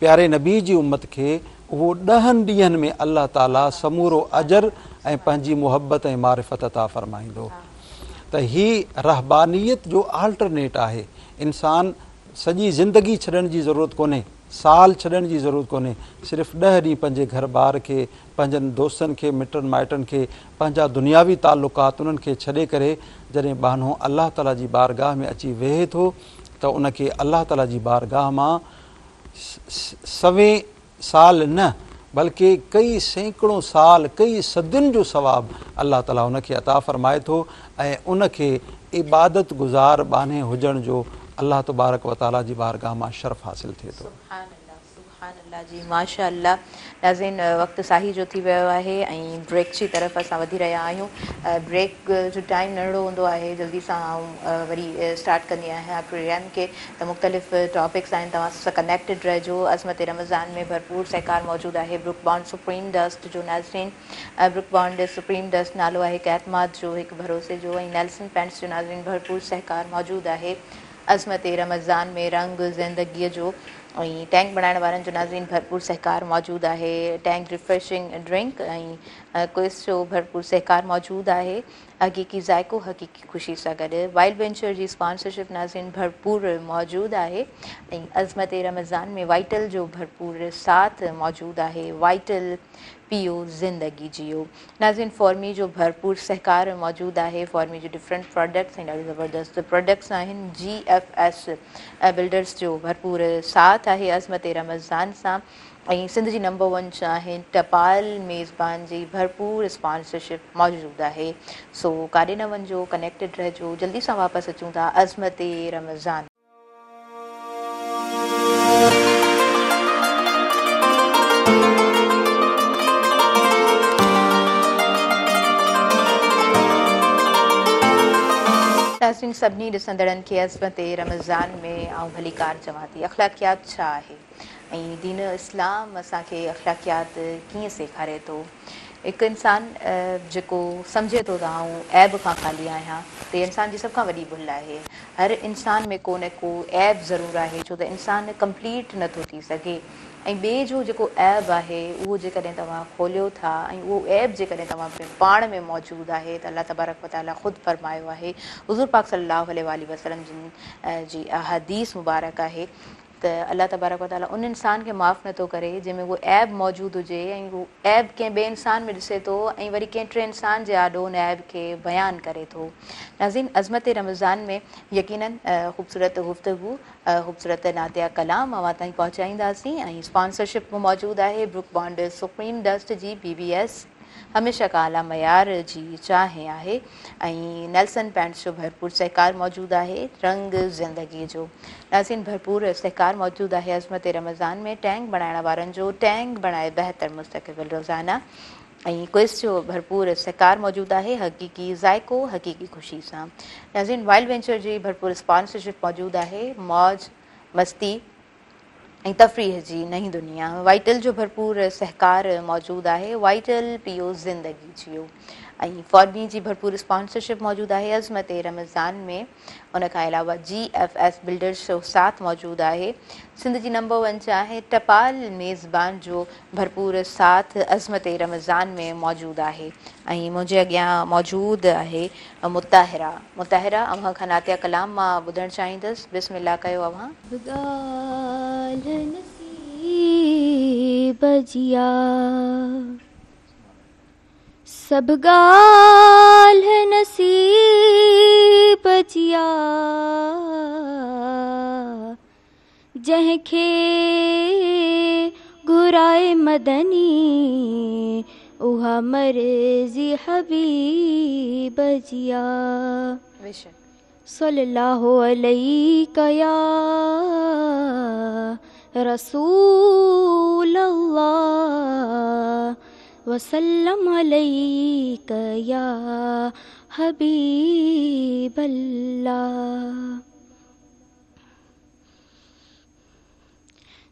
प्यारे नबी जी उम्मत खे उहो 10 ॾींहंनि में अलाह ताला समूरो अजर ऐं पंहिंजी मुहबत ऐं मारिफत अता फरमाईंदो। त ही रहबानियत जो आल्टरनेट आहे। इंसान सॼी ज़िंदगी छॾण जी ज़रूरत कोन्हे, साल छॾण जी ज़रूरत कोन्हे, सिर्फ़ु 10 ॾींहं पंहिंजे घर बार खे, पंहिंजनि दोस्तनि खे, मिटनि माइटनि खे, पंहिंजा दुनियावी ताल्लुकात उन्हनि खे छॾे करे जॾहिं बहानो अलाह ताला जी बारगाह में अची वेहे थो त उनखे अलाह ताला जी बारगाह मां 100 साल न बल्कि कई सैकड़ों साल कई सदियुनि जो सवाब अल्लाह ताला उनखे अता फ़रमाए थो ऐं उनखे इबादत गुज़ार बाने हुजण जो अल्लाह तबारक व ताला जी बारगाह मां शर्फ़ हासिल थिए थो। सुभान अल्लाह जी, माशा अल्लाह। नाज़रीन, वक़्तु साही जो थी वियो आहे ऐं ब्रेक जी तरफ़ असां वधी रहिया आहियूं। ब्रेक जो टाइम नंढड़ो हूंदो आहे, जल्दी सां आऊं वरी स्टार्ट कंदी आहियां प्रोग्राम खे। त मुख़्तलिफ़ टॉपिक्स आहिनि, तव्हां सां कनेक्टेड रहिजो। अज़मत रमज़ान में भरपूर सहकार मौजूदु आहे। ब्रुक बॉन्ड सुप्रीम डस्ट जो नाज़रीन, ब्रुक बॉन्ड सुप्रीम डस्ट नालो आहे हिकु एतमाद जो, हिकु भरोसे जो, ऐं नेल्सन पेंट्स जो नाज़रीन भरपूर सहकार मौजूदु आहे। अज़मत रमज़ान में रंग ज़िंदगीअ जो ऐं टैंक बणाइण वारनि जो नाज़रीन भरपूर सहकार मौजूदु आहे। टैंक रिफ्रेशिंग ड्रिंक ऐं क्विज़ जो भरपूर सहकार मौजूदु आहे। हक़ीक़ी ज़ाइको हक़ीक़ी ख़ुशी सां गॾु वाइल्ड वेंचर जी स्पॉन्सरशिप नाज़रीन भरपूर मौजूदु आहे। ऐं अज़मत रमज़ान में वाइटल जो भरपूर साथ मौजूदु आहे। वाइटल पियो ज़िंदगी जियो। नाज़रीन, फॉर्मी जो भरपूर सहकार मौजूदु आहे। फॉर्मी जो डिफरेंट प्रोडक्ट्स ऐं ॾाढी ज़बरदस्त प्रोडक्ट्स आहिनि। GFS बिल्डर्स जो भरपूर साथ आहे अज़मत रमज़ान सां। ऐं सिंध जी नंबर 1 आहिनि टपाल मेज़बान जी भरपूर स्पॉन्सरशिप मौजूदु आहे। सो काॾे न वञिजो, कनेक्टेड रहिजो। जल्दी सां वापसि अचूं था अज़मत रमज़ान। नाज़रीन, सभिनी ॾिसंदड़नि खे अज़मत रमज़ान में आउं भली कार चवां थी। अख़लाक़ियात छा आहे ऐं दीन इस्लाम असांखे अख़लाक़ियात कीअं सेखारे थो। हिकु इंसानु जेको सम्झे थो त आउं ऐब खां ख़ाली आहियां, त इंसान जी सभ खां वॾी भुल आहे। हर इंसान में को न को ऐब ज़रूरु आहे, छो त इंसानु कंप्लीट नथो थी सघे। ऐं ॿिए जो जेको ऐब आहे उहो जेकॾहिं तव्हां खोलियो था ऐं उहो ऐब जेकॾहिं तव्हां पाण में मौजूदु आहे, त अल्लाह तबारक व ताला ख़ुदि फरमायो आहे, हुज़ूर पाक सल्लल्लाहु अलैहि वसल्लम जी हदीस मुबारक आहे त अल्लाह तबारक व ताला उन इंसान खे माफ़ु नथो करे जंहिंमें उहो ऐब मौजूदु हुजे ऐं उहो ऐब कंहिं ॿिए इंसान में ॾिसे थो ऐं वरी कंहिं टे इंसान जे आॾो उन ऐब खे बयानु करे थो। नाज़रीन, अज़मत रमज़ान में यकीनन ख़ूबसूरत गुफ़्तगू, ख़ूबसूरत नातिया कलाम अवां ताईं पहुचाईंदासीं ऐं स्पॉन्सरशिप में मौजूदु आहे ब्रुक बॉन्ड सुप्रीम डस्ट जी। BBS हमेशह खां आला मयार जी चाहे आहे ऐं नेल्सन पेंट्स जो भरपूर सहकार मौजूदु आहे। रंग ज़िंदगीअ जो नाज़रीन भरपूर सहकार मौजूदु आहे। अज़मत रमज़ान में टैंक बणाइण वारनि जो टैंक बणाए बहितर मुस्तक़बिल रोज़ाना ऐं क्विज़ जो भरपूर सहकार मौजूदु आहे। हक़ीक़ी ज़ाइको हक़ीक़ी ख़ुशी सां। नाज़रीन, वाइल्ड वेंचर जी भरपूर स्पॉन्सरशिप मौजूदु आहे। मौज मस्ती ऐं तफ़रीह जी नई दुनिया। वाइटल जो भरपूर सहकार मौजूदु आहे। वाइटल पियो ज़िंदगी जियो। ऐं फॉर्मी जी भरपूर स्पॉन्सरशिप मौजूदु आहे अज़मत रमज़ान में। उन खां अलावा GFS बिल्डर्स जो साथ मौजूदु आहे। सिंध जी नंबर 1 आहे टपाल मेज़बान जो भरपूर साथ अज़मत रमज़ान में मौजूदु आहे। ऐं मुंहिंजे अॻियां मौजूदु आहे मुताहिरा। मुताहिरा, अव्हां खां नातिया कलाम मां ॿुधणु चाहींदसि। बिस्मिल्लाह कयो अव्हां। सब ॻाल्हि नसीब जिया जंहिंखे घुराए मदनी उहा मर्ज़ी हबीब जिया। सल्लल्लाहु अलैहि या रसूल अल्लाह वसल्लम अलैका या हबीब अल्लाह।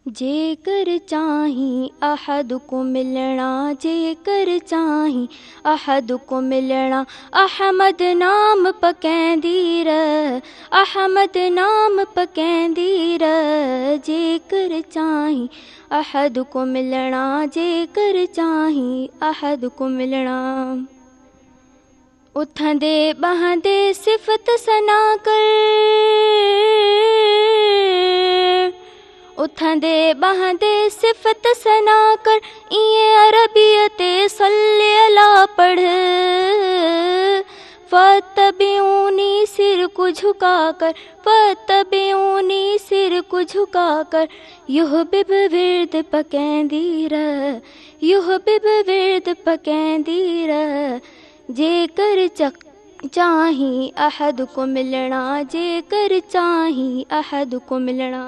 जेकर चाहीं अहद को मिलना, जेकर चाहीं अहद को मिलना, अहमद नाम पकैंदी रह, अहमद नाम पकैंदी रह। जेकर चाहीं अहद को मिलना, जेकर चाहीं अहद को मिलना। उथंदे बहंदे सिफत सना कर, उथंदे बहंदे सिफत सना कर, इएं अरबियत सल्ले अला पढ़, फत्तबिऊनी सिर को झुकाकर, फत्तबिऊनी सिर को झुकाकर, युह बिब विर्द पकैंदी रह, युह बिब विर्द पकैंदी रह। जेकर चाही अहद को मिलना, जेकर चाही अहद को मिलना।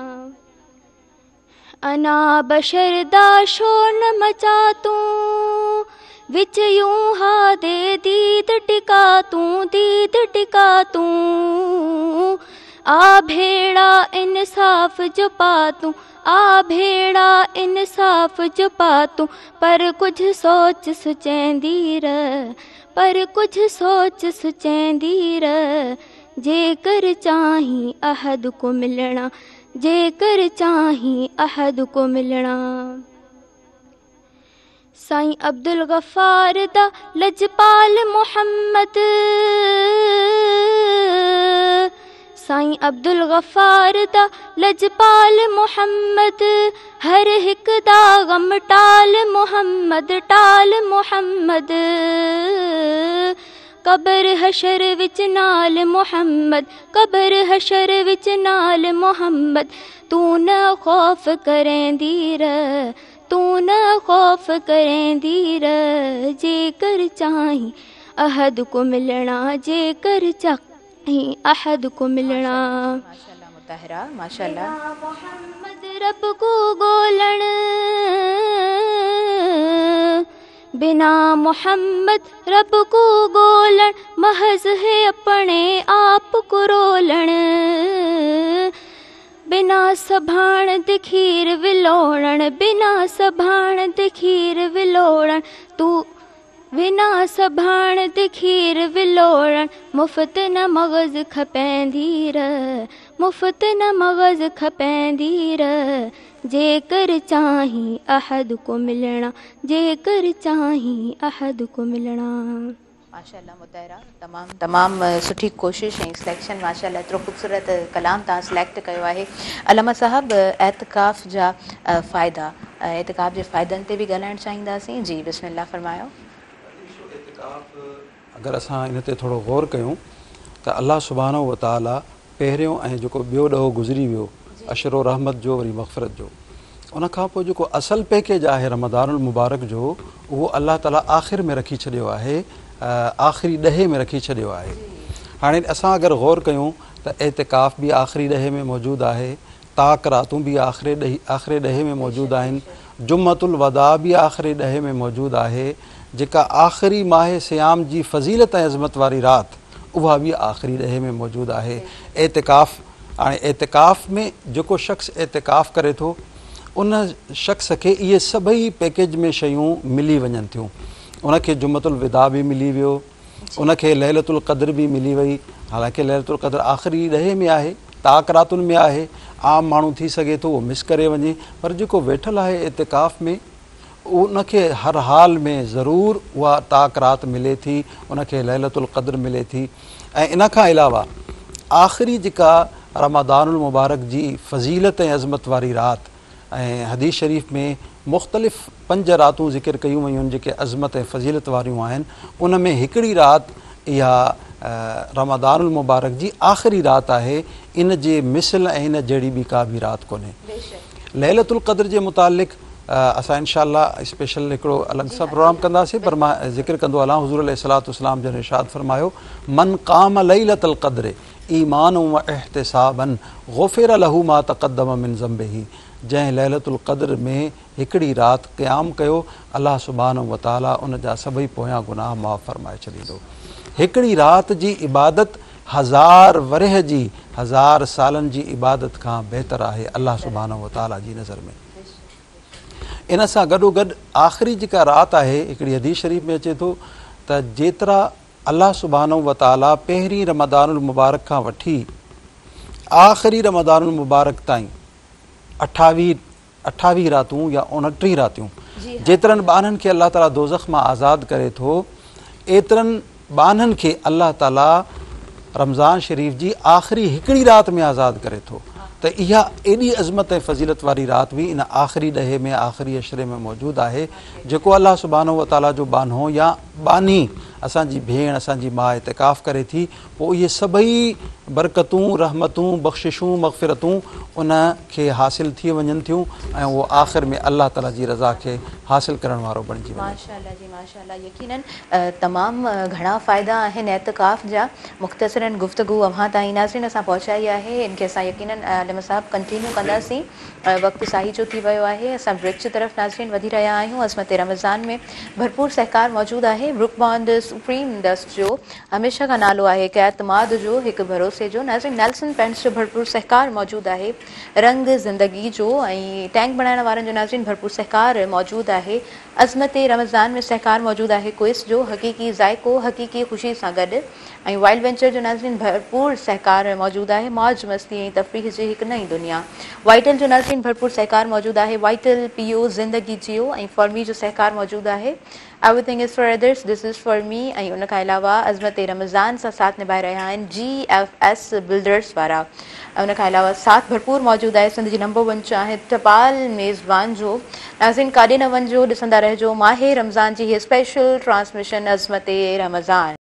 अना बशर दा शोर न मचा तूं, विच यूं हा दे दीद टिका तूं, दीद टिका तूं। आ भेड़ा इंसाफ जो पा तूं, आ भेड़ा इंसाफ जो पा तूं। पर कुछ सोच सुचैंदी रह, पर कुछ सोच सुचैंदी रह। जेकर चाही अहद को मिलना, जेकर चाही अहद को मिलना। साईं अब्दुल गफ्फार दा लजपाल मुहम्मद, साईं अब्दुल गफ्फार दा लजपाल मुहम्मद। हर हिक दा गम टाल मुहम्मद, टाल मुहम्मद। कब्र हशर विच नाल मुहम्मद, कब्र हशर विच नाल मुहम्मद। तू न खौफ करेंदी रह, तू न खौफ करेंदी रह। जेकर चाही अहद को मिलना, जेकर चाही अहद को मिलना। माशाल्लाह मुताहिरा, माशाल्लाह। मोहम्मद रब को गोलण, बिना मोहम्मद रब को गोलण। महज है अपने आप को रोलण, बिना सभाण द खीर विलोड़ण, बिना सभाण द खीर विलोड़ण। तू बिना सभाण द खीर विलोड़ण। मुफ़्त न मग़ज़ खपैंदी रह, मुफ़्त न मग़ज़ खपैंदी रह। जेकर चाही अहद को मिलना, जेकर चाही अहद को मिलना। माशाल्लाह मुताहिरा, तमाम सुठी कोशिश ऐं सिलेक्शन माशाल्लाह एतिरो ख़ूबसूरत कलाम तव्हां सिलेक्ट कयो आहे। अलामा साहब, एतिकाफ़ जा फ़ाइदा, एतिकाफ़ जे फ़ाइदनि ते बि ॻाल्हाइणु चाहींदासीं। जी बिस्मिल्लाह फरमायो। अगर असां इन ते थोरो गौर कयूं त अल्लाह सुब्हानहू व तआला पहिरियों ऐं जेको ॿियो ॾहों गुज़री वियो अशरो रहमत जो वरी मग़फ़िरत जो, उन खां पोइ जेको असल पैकेज आहे रमज़ानुल मुबारक जो, उहो अल्लाह ताला आख़िर में रखी छॾियो आहे, आख़िरी ॾहे में रखी छॾियो आहे। हाणे असां अगरि गौर कयूं त एतिकाफ़ बि आख़िरी ॾहे में मौजूदु आहे, ताक रातूं बि आख़िरी ॾहे में मौजूदु आहिनि, जुम्मतुल वदा बि आख़िरी ॾहे में मौजूदु आहे। जेका आख़िरी माह सियाम जी फ़ज़ीलत ऐं अज़मत वारी राति, उहा बि आख़िरी ॾहे में मौजूदु आहे। एतिकाफ़, हाणे एतिकाफ़ में जेको शख़्स एतिकाफ़ करे थो, उन शख़्स खे इहे सभई पैकेज में शयूं मिली वञनि थियूं। उनखे जुम्मतुल विदा बि मिली वियो, उनखे लैलतुल क़द्र बि मिली वई। हालांकि लैलतुल क़द्र आख़िरी ॾहे में आहे, ताक रातुनि में आहे, आम माण्हू थी सघे थो उहो मिस करे वञे, पर जेको वेठल आहे एतिकाफ़ में, उनखे हर हाल में ज़रूरु उहा ताक रात मिले थी, उनखे लैलतुल क़द्र मिले थी। ऐं इन खां अलावा आख़िरी जेका रमज़ानुल मुबारक जी फ़ज़ीलत ऐं अज़मत वारी राति, ऐं हदीस शरीफ़ में मुख़्तलिफ़ 5 रातूं ज़िक्र कयूं वयूं आहिनि जेके अज़मत ऐं फ़ज़ीलत वारियूं आहिनि। उन में हिकिड़ी राति इहा रमज़ानुल मुबारक जी आख़िरी राति आहे। इन जे मिसल ऐं इन जहिड़ी ॿी का बि राति कोन्हे। लैलतुल क़द्र जे मुतालिक़ असां इंशाअल्लाह स्पेशल हिकिड़ो अलॻि सां प्रोग्राम कंदासीं, पर मां ज़िक्र कंदो हलां। हुज़ूर अलैहिस्सलातु वस्सलाम जन इरशाद फरमायो, मन क़ाम लैलतुल क़द्र ईमान व इहतिसाबन गुफ़िर लहू मा तक़द्दम मिन ज़ंबिही। जंहिं लैलतुल क़द्र में हिकिड़ी राति क़याम कयो, अल्लाह सुब्हानहू व तआला उन जा सभई पोयां गुनाह माफ़ फरमाए छॾींदो। हिकिड़ी राति जी इबादत 1000 वरह जी, 1000 सालनि जी इबादत खां बहितर आहे अल्लाह सुब्हानहू व तआला जी नज़र में। इन सां गॾोगॾु आख़िरी जेका राति आहे, हिकिड़ी हदीस शरीफ़ में अचे थो त जेतिरा अल्लाह सुब्हानहू व तआला पहिरीं रमज़ानुल मुबारक खां वठी आख़िरी रमज़ानुल मुबारक ताईं 28 रातूं या 29 रातियूं जेतिरनि ॿारनि खे अल्लाह ताला दोज़ख मां आज़ादु करे थो, एतिरनि ॿारनि खे अल्लाह ताला रमज़ान शरीफ़ जी आख़िरी हिकिड़ी राति में आज़ादु करे थो। त इहा एॾी अज़मत ऐं फ़ज़ीलत वारी राति बि इन आख़िरी ॾहे में, आख़िरी अशरे में मौजूदु आहे, जेको अल्लाह सुब्हानहू व तआला जो बानो या बानी असांजी भेण असांजी माउ इतिकाफ़ करे थी पोइ इहे सभई बरकतूं रहमतूं बख़्शिशूं मग़फ़िरतूं उन खे हासिल थी वञनि थियूं ऐं उहो आख़िर में अल्लाह ताला जी रज़ा खे हासिल करण वारो बणिजी वञे। माशाअल्लाह जी माशाअल्लाह, यकीनन तमामु घणा फ़ाइदा आहिनि एतिकाफ़ जा। मुख़्तसरन गुफ़्तगू अव्हां ताईं नाज़रीन असां पहुचाई आहे, इनखे असां यकीनन आलिम साहब कंटिन्यू कंदासीं। वक़्तु साही जो थी वियो आहे, असां ब्रेक जी तरफ़ नाज़रीन वधी रहिया आहियूं। अज़मत रमज़ान में भरपूर सहकार मौजूदु आहे। ब्रुक बॉन्ड सुप्रीम डस्ट जो हमेशह खां नालो आहे हिकु एतमाद जो, हिकु भरोसे जो। नाज़रीन नेल्सन पेंट्स जो भरपूर सहकार मौजूदु आहे। रंग ज़िंदगी जो ऐं टैंक बणाइण वारनि जो नाज़रीन भरपूर सहकार मौजूदु आहे। अज़मत रमज़ान में सहकार मौजूदु आहे क्विस जो, हक़ीक़ी ज़ाइको हक़ीक़ी ख़ुशी सां गॾु। ऐं वाइल्ड वेंचर जो नाज़रीन भरपूर सहकार मौजूदु आहे। मौज मस्ती ऐं तफ़रीह जी हिकु नई दुनिया। वाइटल जो नाज़रीन भरपूर सहकार मौजूदु आहे। वाइटल पीओ ज़िंदगी जियो ऐं फॉर्मी जो सहकार मौजूदु आहे। Everything is for others, this is for me. ऐं उन खां अलावा अज़मत रमज़ान सां साथ निभाए रहिया आहिनि GFS बिल्डर्स वारा। उन खां अलावा साथ भरपूर मौजूदु आहे सिंध जी नंबर 1 चाहे टपाल मेज़बान जो। नाज़रीन काॾे न वञिजो, ॾिसंदा रहिजो माहे रमज़ान जी हीअ स्पेशल ट्रांसमिशन अज़मत रमज़ान।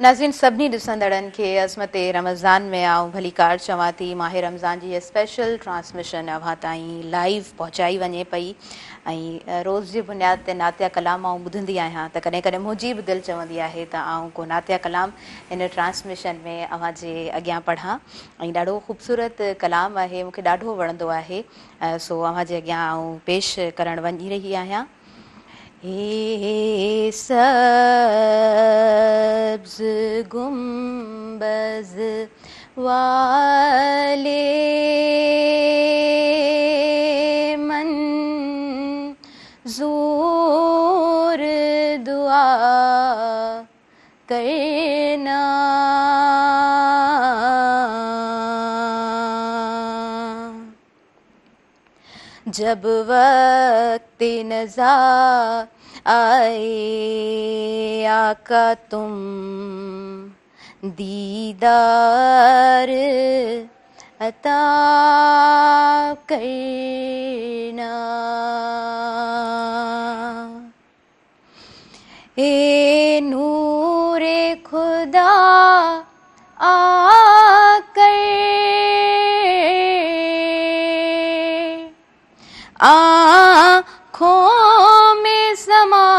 नाज़रीन सभिनी ॾिसंदड़नि खे अज़मत रमज़ान में आऊं भली कार चवां थी। माहे रमज़ान जी स्पेशल ट्रांसमिशन अव्हां ताईं लाइव पहुचाई वञे पई ऐं रोज़ जी बुनियाद ते नातिया कलाम आऊं ॿुधंदी आहियां त कॾहिं कॾहिं मुंहिंजी बि दिलि चवंदी आहे त आऊं को नातिया कलाम हिन ट्रांसमिशन में अव्हां जे अॻियां पढ़ां ऐं ॾाढो ख़ूबसूरत कलाम आहे, मूंखे ॾाढो वणंदो आहे। सो अव्हां जे अॻियां आऊं पेश करणु वञी रही आहियां। हे सब्ज़ गुंबज़ वाले मंज़ूर दुआ करना, जब वक्त नज़ा आए आका तुम दीदार अता करना। ए नूरे खुदा आकर आँखों में समा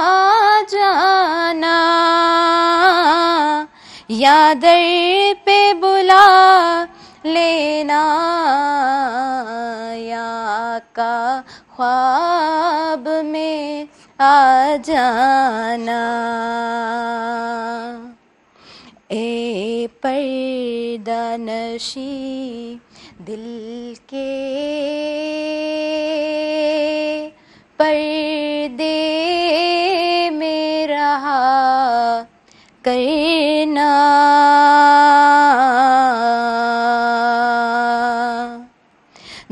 जाना, या दर पे बुला लेना, या का ख्वाब में आ जाना। ए पर्दा नशी दिल के पर्दे में रहा करना,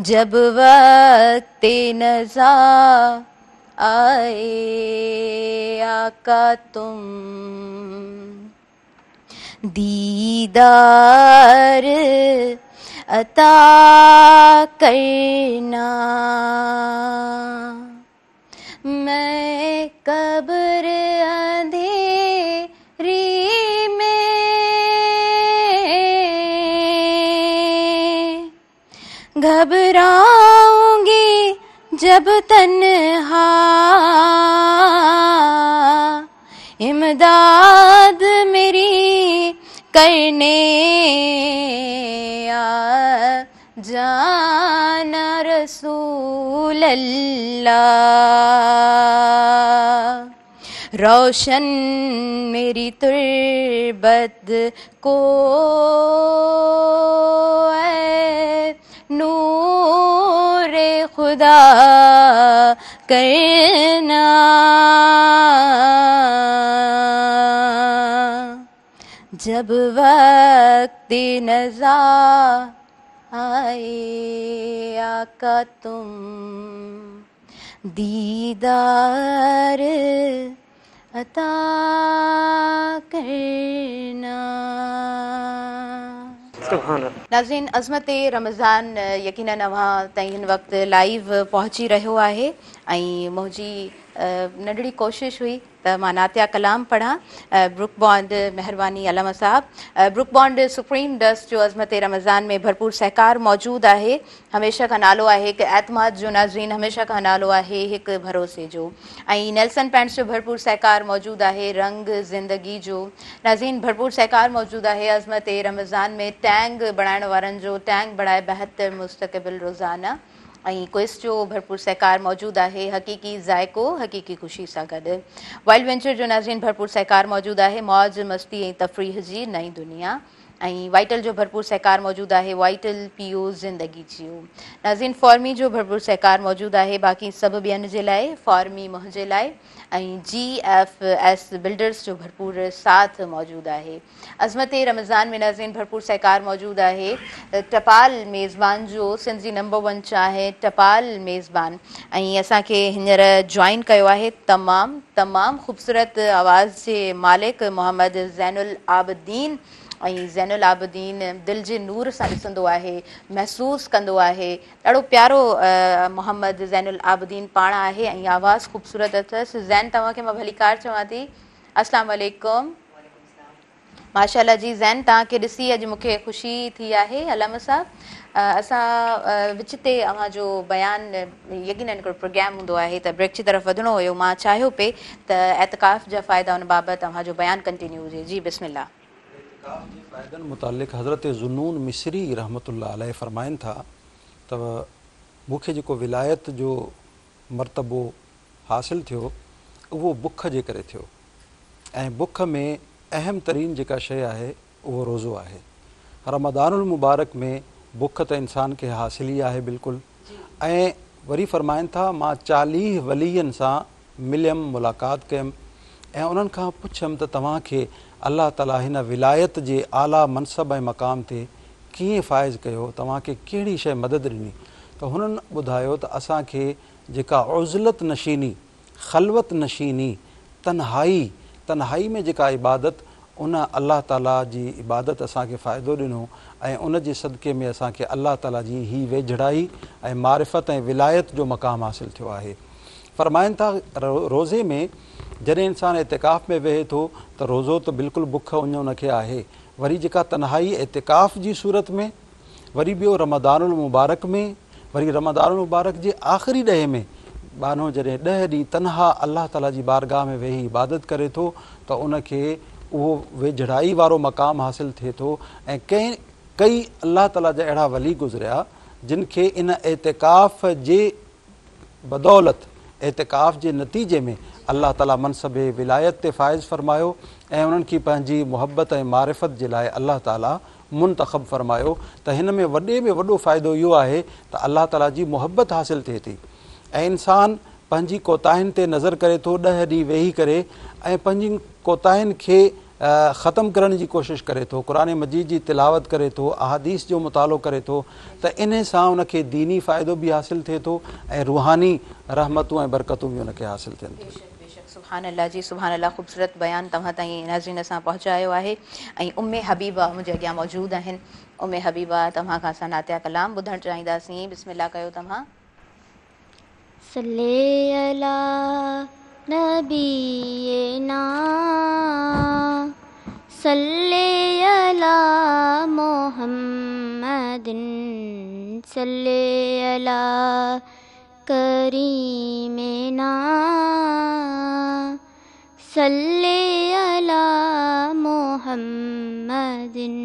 जब वक्त नज़ा आए आका तुम दीदार अता करना। मैं कब्र अंधेरी में घबराऊंगी जब तन्हा, इमदाद मेरी करने आ जाना रसूल अल्लाह। रोशन मेरी तुर्बत को नूरे खुदा करना, जब वक्त नज़ा आए आका तुम दीदार अता करना। नाज़रीन, अज़मत रमज़ान यकीनन अव्हां ताईं हिन वक़्तु लाइव पहुची रहियो आहे ऐं मुंहिंजी नंढड़ी कोशिशि हुई त मां नातिया कलाम पढ़ां। ब्रुक बॉन्ड, महिरबानी अलामा साहब। ब्रुक बॉन्ड सुप्रीम डस्ट जो अज़मत रमज़ान में भरपूर सहकार मौजूदु आहे। हमेशह खां नालो आहे हिकु एतमाद जो, नाज़रीन हमेशह खां नालो आहे हिकु भरोसे जो। ऐं नेल्सन पेंट्स जो भरपूर सहकार मौजूदु आहे रंग ज़िंदगी जो। नाज़रीन भरपूर सहकार मौजूदु आहे अज़मत रमज़ान में टैंग बणाइण वारनि जो, टैंग बणाए 72 मुस्तक़बिल रोज़ाना। ऐं क्विज़ जो भरपूर सहकार मौजूदु आहे हक़ीक़ी ज़ाइको हक़ीक़ी ख़ुशी सां गॾु। वाइल्ड वेंचर जो नाज़रीन भरपूर सहकार मौजूदु आहे मौज मस्ती ऐं तफ़रीह जी नई दुनिया। ऐं वाइटल जो भरपूर सहकार मौजूदु आहे वाइटल पीओ ज़िंदगी जियो। नाज़रीन फॉर्मी जो भरपूर सहकार मौजूदु आहे बाक़ी सभु ॿियनि जे लाइ, फॉर्मी मुंहिंजे लाइ। ऐं GFS बिल्डर्स जो भरपूर साथ मौजूदु आहे। अज़मत रमज़ान में नाज़रीन भरपूर सहकार मौजूदु आहे टपाल मेज़बान जो, सिंध जी नंबर 1 चाहे टपाल मेज़बान। ऐं असांखे हींअर जॉइन कयो आहे तमामु ख़ूबसूरत आवाज़ जे मालिक मोहम्मद ज़ैनुल आबिदीन। ऐं ज़ैनुल आबिदीन दिलि जे नूर सां ॾिसंदो आहे, महसूसु कंदो आहे। ॾाढो प्यारो मोहम्मद ज़ैनुल आबिदीन पाण आहे ऐं आवाज़ु ख़ूबसूरत अथसि। ज़ैन तव्हांखे मां भलीकार चवां थी। अस्सलाम वालेकुम। माशाअल्लाह जी ज़ैन, तव्हांखे ॾिसी अॼु मूंखे ख़ुशी थी आहे। अलामा साहब, असां विच ते अव्हांजो बयानु यकीनन हिकिड़ो प्रोग्राम हूंदो आहे त ब्रेक जी तरफ़ वधिणो हुयो। मां चाहियो पे त एतिकाफ़ जा फ़ाइदा उन बाबति तव्हांजो बयानु कंटिन्यू हुजे। जी बिस्मिल्लाह। फ़ाइदनि मुतालिक़ हज़रत ज़ुनून मिस्री रहमतुल्लाह अलैह फ़रमाइनि था त मूंखे जेको विलायत जो मर्तबो हासिलु थियो उहो बुख जे करे थियो ऐं बुख में अहम तरीन जेका शइ आहे उहो रोज़ो आहे। रमदानुल मुबारक में बुख त इंसान खे हासिल ई आहे बिल्कुलु। ऐं वरी फ़रमाइनि था मां 40 वलीयनि सां मिलियमि, मुलाक़ात कयमि ऐं उन्हनि खां पुछियमि त तव्हांखे अल्लाह ताला हिन विलायत जे आला मनसब ऐं मक़ाम ते कीअं फ़ाइज़ कयो, तव्हांखे कहिड़ी शइ मदद ॾिनी? त हुननि ॿुधायो त असांखे जेका उज़लत नशीनी, ख़लवत नशीनी, तन्हाई में जेका इबादत, उन अल्लाह ताला जी इबादत असांखे फ़ाइदो ॾिनो ऐं उन जे सदक़े में असांखे अल्लाह ताला जी ही वेझड़ाई ऐं मारिफ़त ऐं विलायत जो मक़ाम हासिलु थियो आहे। फ़रमाइनि था रोज़े में जॾहिं इंसानु एतिकाफ़ में वेहे थो त रोज़ो त बिल्कुलु बुख उञ उनखे आहे, वरी जेका तन्हाई एतिकाफ़ जी सूरत में, वरी ॿियो रमदानुल मुबारक में, वरी रमदानुल मुबारक जे आख़िरी ॾहे में बानो जॾहिं 10 ॾींहं तनहा अल्लाह ताला जी बारगाह में वेही इबादत करे थो त उनखे उहो वेझड़ाई वारो मक़ाम हासिलु थिए थो। ऐं कई अल्लाह ताला जा अहिड़ा वली गुज़रिया जिन खे इन एतिकाफ़ जे बदौलत, एतिकाफ़ जे नतीजे में अल्लाह ताला मनसब विलायत ते फ़ाइज़ फ़रमायो ऐं उन्हनि खे पंहिंजी मुहबत ऐं मारिफ़त जे लाइ अल्लाह ताला मुंतख़ब फ़रमायो। त हिन में वॾे में वॾो फ़ाइदो इहो आहे त अल्लाह ताला जी मुहबत हासिलु थिए थी ऐं इंसानु पंहिंजी कोताहियुनि ते नज़र करे थो 10 ॾींहं वेही करे ऐं पंहिंजी कोताहियुनि खे ख़तमु करण जी कोशिशि करे थो, क़ुरान मजीद जी तिलावत करे थो, अहादीस जो मुतालो करे थो, त इन सां उनखे दीनी फ़ाइदो बि हासिलु थिए थो ऐं रूहानी रहमतूं ऐं बरकतूं बि उनखे हासिलु थियनि थियूं। सुभान अल्लाह जी, सुभान अल्लाह। ख़ूबसूरत बयानु तव्हां ताईं नाज़रीन सां पहुचायो आहे। ऐं उम्मे हबीबा मुंहिंजे अॻियां मौजूदु आहिनि। उम्मे हबीबा, तव्हां खां असां नातिया कलाम ॿुधणु चाहींदासीं। बिस्मिल्लाह कयो तव्हां। सल्ले अला नबीना सल्ले अला मोहम्मदिन सल्ले अला करीमेना सल्ले अला मोहम्मदिन।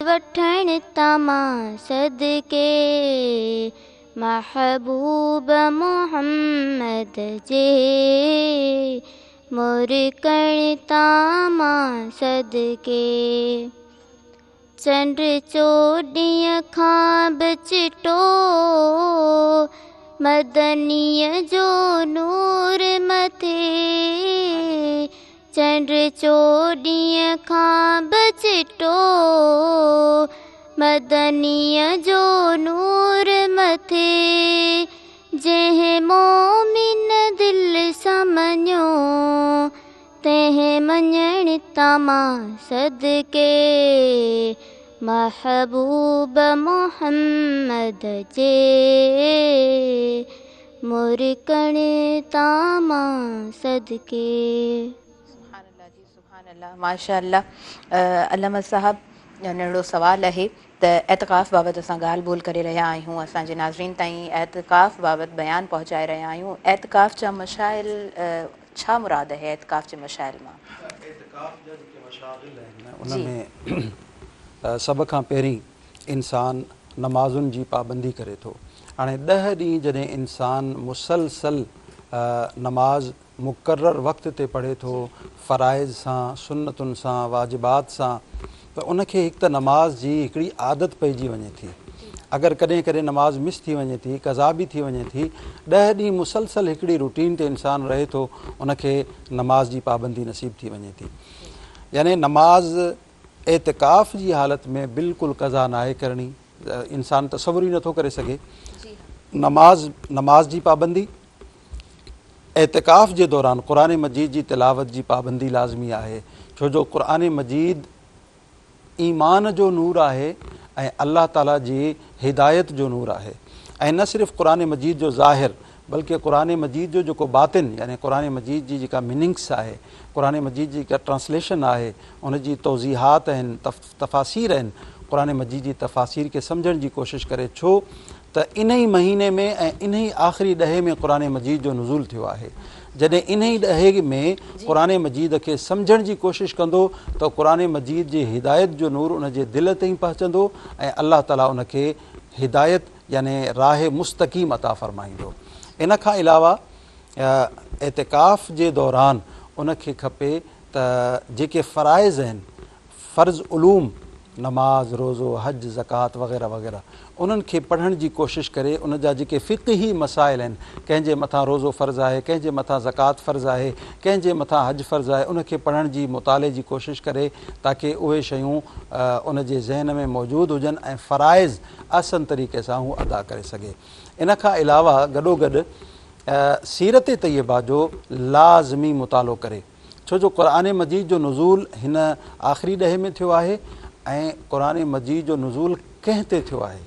वठण तमां सदके महबूब मोहम्मद जे मुरकण तमां सदके चंड चोॾींहं खां बि चिटो मदनीअ जो नूर मथे चंड चोॾींहं खां बि चिटो मदनीअ जो नूर मथे जंहिं मोमिन दिलि सां मञो तंहिं मञण तमां सदके महबूब मोहम्मद जे मुरकण तमां सदके। सुभान अल्लाह जी, सुभान अल्लाह, माशा अल्लाह। अल्लामा साहब, नंढड़ो सवाल आहे त एतिकाफ़ बाबति असां ॻाल्हि ॿोल करे रहिया आहियूं, असांजे नाज़रीन ताईं एतिकाफ़ बाबति बयानु पहुचाए रहिया आहियूं। एतिकाफ़ जा मशाइल छा मुराद आहे एतिकाफ़ जे मशाइल मां? एतिकाफ़ जा जेके मशागिल आहिनि उनमें सभ खां पहिरीं इंसान नमाज़ुनि जी पाबंदी करे थो। हाणे 10 ॾींहं जॾहिं इंसान मुसलसल नमाज़ मुक़र्रर वक़्त ते पढ़े थो, फ़राइज़ सां, सुन्नतुनि सां, वाजिबात सां, त उनखे हिकु त नमाज़ जी हिकिड़ी आदत पइजी वञे थी। अगरि कॾहिं कॾहिं नमाज़ मिस थी वञे थी, क़ज़ा बि थी वञे थी, 10 ॾींहं मुसलसल हिकिड़ी रूटीन ते इंसानु रहे थो, उनखे नमाज़ जी पाबंदी नसीब थी वञे थी। यानी नमाज़ एतिकाफ़ जी हालत में बिल्कुलु क़ज़ा नाहे करणी, इंसानु तसवुर ई नथो करे सघे। नमाज़ जी पाबंदी, एतिकाफ़ जे दौरान क़ुरान मजीद जी तिलावत जी पाबंदी लाज़मी आहे, छो जो क़ुरान मजीद ईमान जो नूर आहे ऐं अल्लाह ताला जी हिदायत जो नूर आहे। ऐं न सिर्फ़ु क़ुरान मजीद जो ज़ाहिर, बल्कि क़ुरान मजीद जो जेको बातिन, यानी क़ुरान मजीद जी जेका मीनिंग्स आहे, क़ुरान मजीद जी जेका ट्रांसलेशन आहे, उन जी तौज़ीहात आहिनि, तफ़ासीर आहिनि, क़ुरान मजीद जी तफ़ासीर खे सम्झण जी कोशिशि करे। छो त इन ई महीने में ऐं इन ई आख़िरी ॾहे में क़ुरान मजीद जो नुज़ूल थियो आहे। जॾहिं इन ई ॾहे में क़ुरान मजीद खे सम्झण जी कोशिशि कंदो त क़ुरान मजीद जी हिदायत जो नूर उन जे दिलि ताईं पहुचंदो ऐं अल्लाह ताला उनखे हिदायत यानी राह मुस्तक़ीम अता फ़रमाईंदो। इन खां अलावा एतिकाफ़ जे दौरान उनखे खपे त जेके फ़राइज़ आहिनि, फ़र्ज़ उलूम, नमाज़, रोज़ो, हज, ज़कात वग़ैरह वग़ैरह, उन्हनि खे पढ़ण जी कोशिशि करे। उन जा जेके फ़िक़ही मसाइल आहिनि, कंहिंजे मथां रोज़ो फ़र्ज़ु आहे, कंहिंजे मथां ज़कात फ़र्ज़ु आहे, कंहिंजे मथां हज फ़र्ज़ु आहे, उनखे पढ़ण जी मुताले जी कोशिशि करे ताकी उहे शयूं उन जे ज़हन में मौजूदु हुजनि ऐं फ़राइज़ आसन तरीक़े सां हू अदा करे सघे। इन खां अलावा गॾोगॾु सीरत तय्यबा जो लाज़मी मुतालो करे, छो जो क़ुरान मजीद जो नुज़ूल हिन आख़िरी ॾहे में थियो आहे ऐं क़ुरान मजीद जो नुज़ूल कंहिं ते थियो आहे,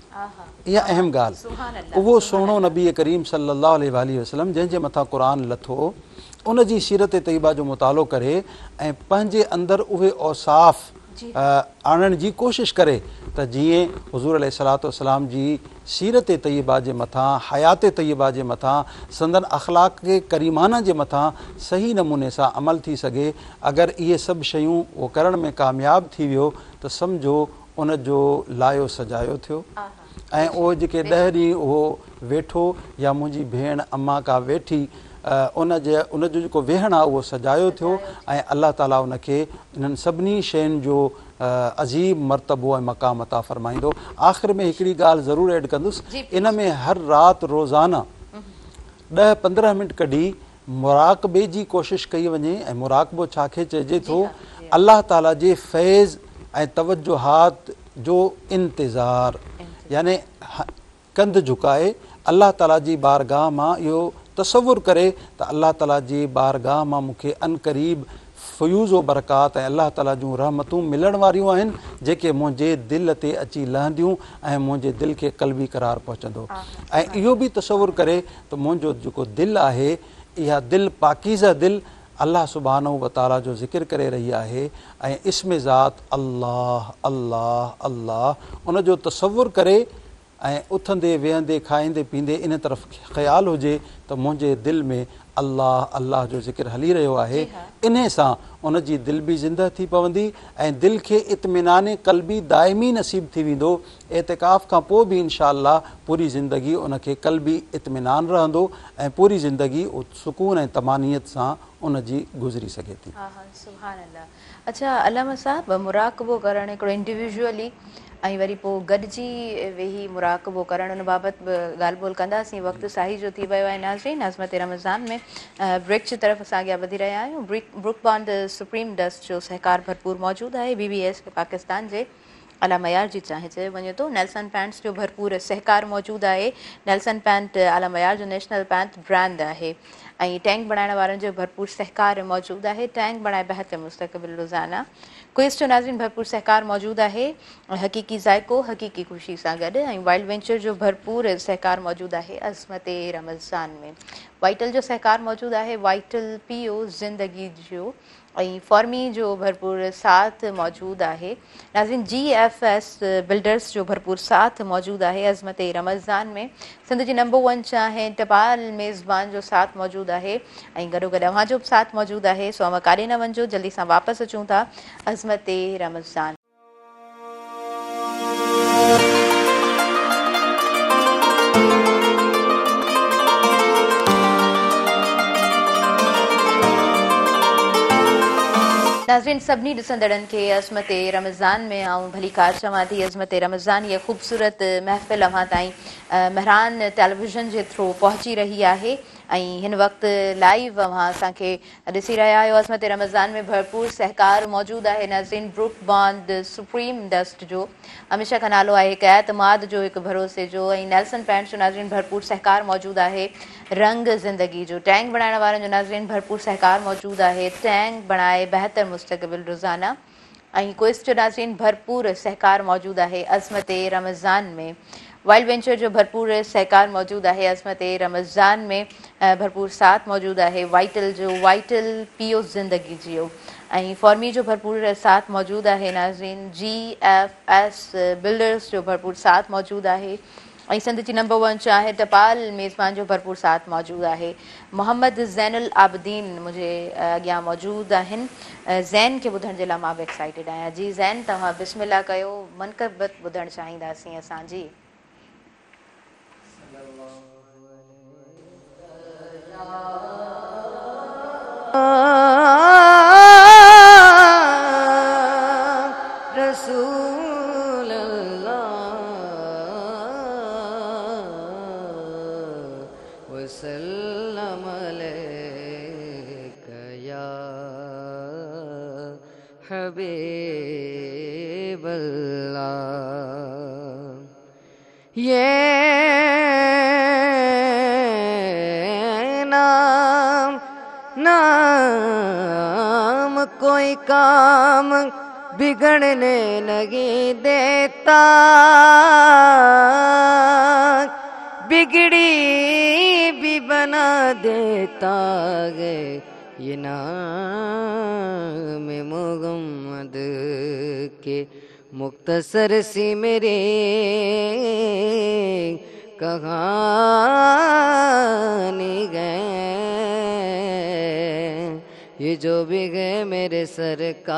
इहा अहम ॻाल्हि। उहो सुहिणो नबी करीम सल्लल्लाहु अलैहि वसल्लम जंहिंजे मथां क़ुरान लथो, उन जी सीरत तय्यबा जो मुतालो करे ऐं पंहिंजे अंदरि उहे औसाफ़ आणण जी कोशिशि करे त जीअं हुज़ूर अलैहिस्सलातु वस्सलाम जी सीरत तय्यबा जे मथां, हयात तय्यबा जे मथां, संदन अख़लाक़ करीमाना जे मथां सही नमूने सां अमल थी सघे। अगरि इहे सभु शयूं उहो करण में कामयाबु थी वियो त सम्झो उन जो लायो सजायो थियो ऐं उहो जेके 10 ॾींहं उहो वेठो या मुंहिंजी भेण अम्मा का वेठी, उन जो जेको वेहण आहे उहो सजायो थियो ऐं अल्लाह ताला उनखे इन्हनि सभिनी शयुनि जो अज़ीम मर्तबो ऐं मक़ाम अता फ़रमाईंदो। आख़िर में हिकिड़ी ॻाल्हि ज़रूरु ऐड कंदुसि, इन में हर राति रोज़ाना 10-15 मिंट कढी मुराक़बे जी कोशिशि कई वञे। ऐं मुराक़बो छा खे चइजे थो? अल्लाह ताला जे फैज़ ऐं तवजुहात जो इंतज़ार, यानी कंध झुकाए अल्लाह ताला जी बारगाह मां इहो तसवुर करे त अल्लाह ताला जी बारगाह मां मूंखे अनक़रीब फ़यूज़ व बरक़ात ऐं अल्लाह ताला जूं रहमतूं मिलण वारियूं आहिनि, जेके मुंहिंजे दिलि ते अची लहंदियूं ऐं मुंहिंजे दिलि खे क़ल्बी करार पहुचंदो। ऐं इहो बि तसवुर करे त मुंहिंजो जेको दिलि आहे, इहा दिलि पाकीज़ा दिलि अल्लाह सुब्हानहू व तआला जो ज़िक्र करे रही आहे ऐं इस्म ज़ात अल्लाह अल्लाह अल्लाह उन जो तसवुर करे ऐं उथंदे वेहंदे खाईंदे पींदे इन तरफ़ ख़्यालु हुजे त मुंहिंजे दिलि में अल्लाह अल्लाह जो ज़िक्र हली रहियो आहे। इन सां उन जी दिलि बि ज़िंदह थी पवंदी ऐं दिलि खे इत्मिनान क़ल्बी दाइमी नसीब थी वेंदो। एतिकाफ़ खां पोइ बि इंशाअल्लाह पूरी ज़िंदगी उनखे क़ल्बी इत्मिनान रहंदो ऐं पूरी ज़िंदगी सुकून ऐं तमानियत सां उन जी गुज़री सघे थी। सुभान अल्लाह। अच्छा अल्लामा साहब, मुराक़बो करणु हिकिड़ो इंडिविजुअली ऐं वरी पोइ गॾिजी वेही मुराक़बो करणु, उन बाबति बि ॻाल्हि ॿोल कंदासीं। वक़्तु साही जो थी वियो आहे नाज़रीन। अज़मत रमज़ान में ब्रेक जी तरफ़ असां अॻियां वधी रहिया आहियूं। ब्रुक बॉन्ड सुप्रीम डस्ट जो सहकार भरपूर मौजूदु आहे BBS पाकिस्तान जे अला मयार जी चाहे चयो वञे थो नेल्सन पैंट्स जो भरपूर सहकार मौजूदु आहे। नेल्सन पैंट आला मयार जो नेशनल पैंट ब्रांड आहे ऐं टैंक बणाइण वारनि जो भरपूर सहकार मौजूदु आहे। टैंक बणाए बहत मुस्तक़बिल रोज़ाना क्विज़ जो नाज़रीन भरपूर सहकार मौजूदु आहे। हक़ीक़ी ज़ाइको हक़ीक़ी ख़ुशी सां गॾु ऐं वाइल्ड वेंचर जो भरपूर सहकार मौजूदु आहे अज़मत रमज़ान में। वाइटल जो सहकार मौजूदु आहे। वाइटल पीओ ज़िंदगी जो ऐं फॉर्मी जो भरपूर साथ मौजूदु आहे। नाज़रीन GFS बिल्डर्स जो भरपूर साथ मौजूदु आहे अज़मत रमज़ान में। सिंध जी नंबर 1 चाहे टपाल मेज़बान जो साथ मौजूदु आहे ऐं गॾोगॾु अव्हां जो बि साथ मौजूदु आहे। सो अव्हां काॾे न वञिजो, जल्दी सां वापसि अचूं था अज़मत रमज़ान। नाज़रीन सभिनी ॾिसंदड़नि खे अज़मत रमज़ान में आऊं भली कार चवां थी। अज़मत रमज़ान इहा ख़ूबसूरत महफ़िल अव्हां ताईं महरान टेलीविज़न जे थ्रू पहुची रही आहे ऐं हिन वक़्तु लाइव अव्हां असांखे ॾिसी रहिया आहियो। अज़मत रमज़ान में भरपूर सहकार मौजूदु आहे। नाज़रीन ब्रूक बॉन्ड सुप्रीम डस्ट जो हमेशह खां नालो आहे, हिकु एतमाद जो, हिकु भरोसे जो ऐं नेल्सन पैंट्स जो नाज़रीन भरपूर सहकार मौजूदु आहे। रंग ज़िंदगी जो टैंक बणाइण वारनि जो नाज़रीन भरपूर सहकार मौजूदु आहे। टैंक बणाए बहितर मुस्तक़बिल रोज़ाना ऐं क्विज़ जो नाज़रीन भरपूर सहकार मौजूदु आहे अज़मत रमज़ान में। वाइल्ड वेंचर जो भरपूर सहकार मौजूदु आहे अज़मत रमज़ान में। भरपूर साथ मौजूदु आहे वाइटल जो, वाइटल पीओ ज़िंदगी जो ऐं फॉर्मी जो भरपूर साथ मौजूदु आहे। नाज़रीन GFS बिल्डर्स जो भरपूर साथ मौजूदु आहे ऐं सिंध जी नंबर 1 चाहे टपाल मेज़बान जो भरपूर साथ मौजूदु आहे। मोहम्मद ज़ैनुल आबिदीन मुंहिंजे अॻियां मौजूदु आहिनि। ज़ैन खे ॿुधण जे लाइ मां बि एक्साइटेड आहियां। जी ज़ैन, तव्हां बिस्मिल्लाह कयो, मनक़बत ॿुधणु चाहींदासीं असांजी। रसूल वसल्लम अलैका या हबीब अल्लाह। ये नाम कोई काम बिगड़ने नहीं देता, बिगड़ी भी बना देता है ये नाम मोहम्मद के। मुख्तसर सी मेरे कहानी गए, ये जो भी गए मेरे सरकार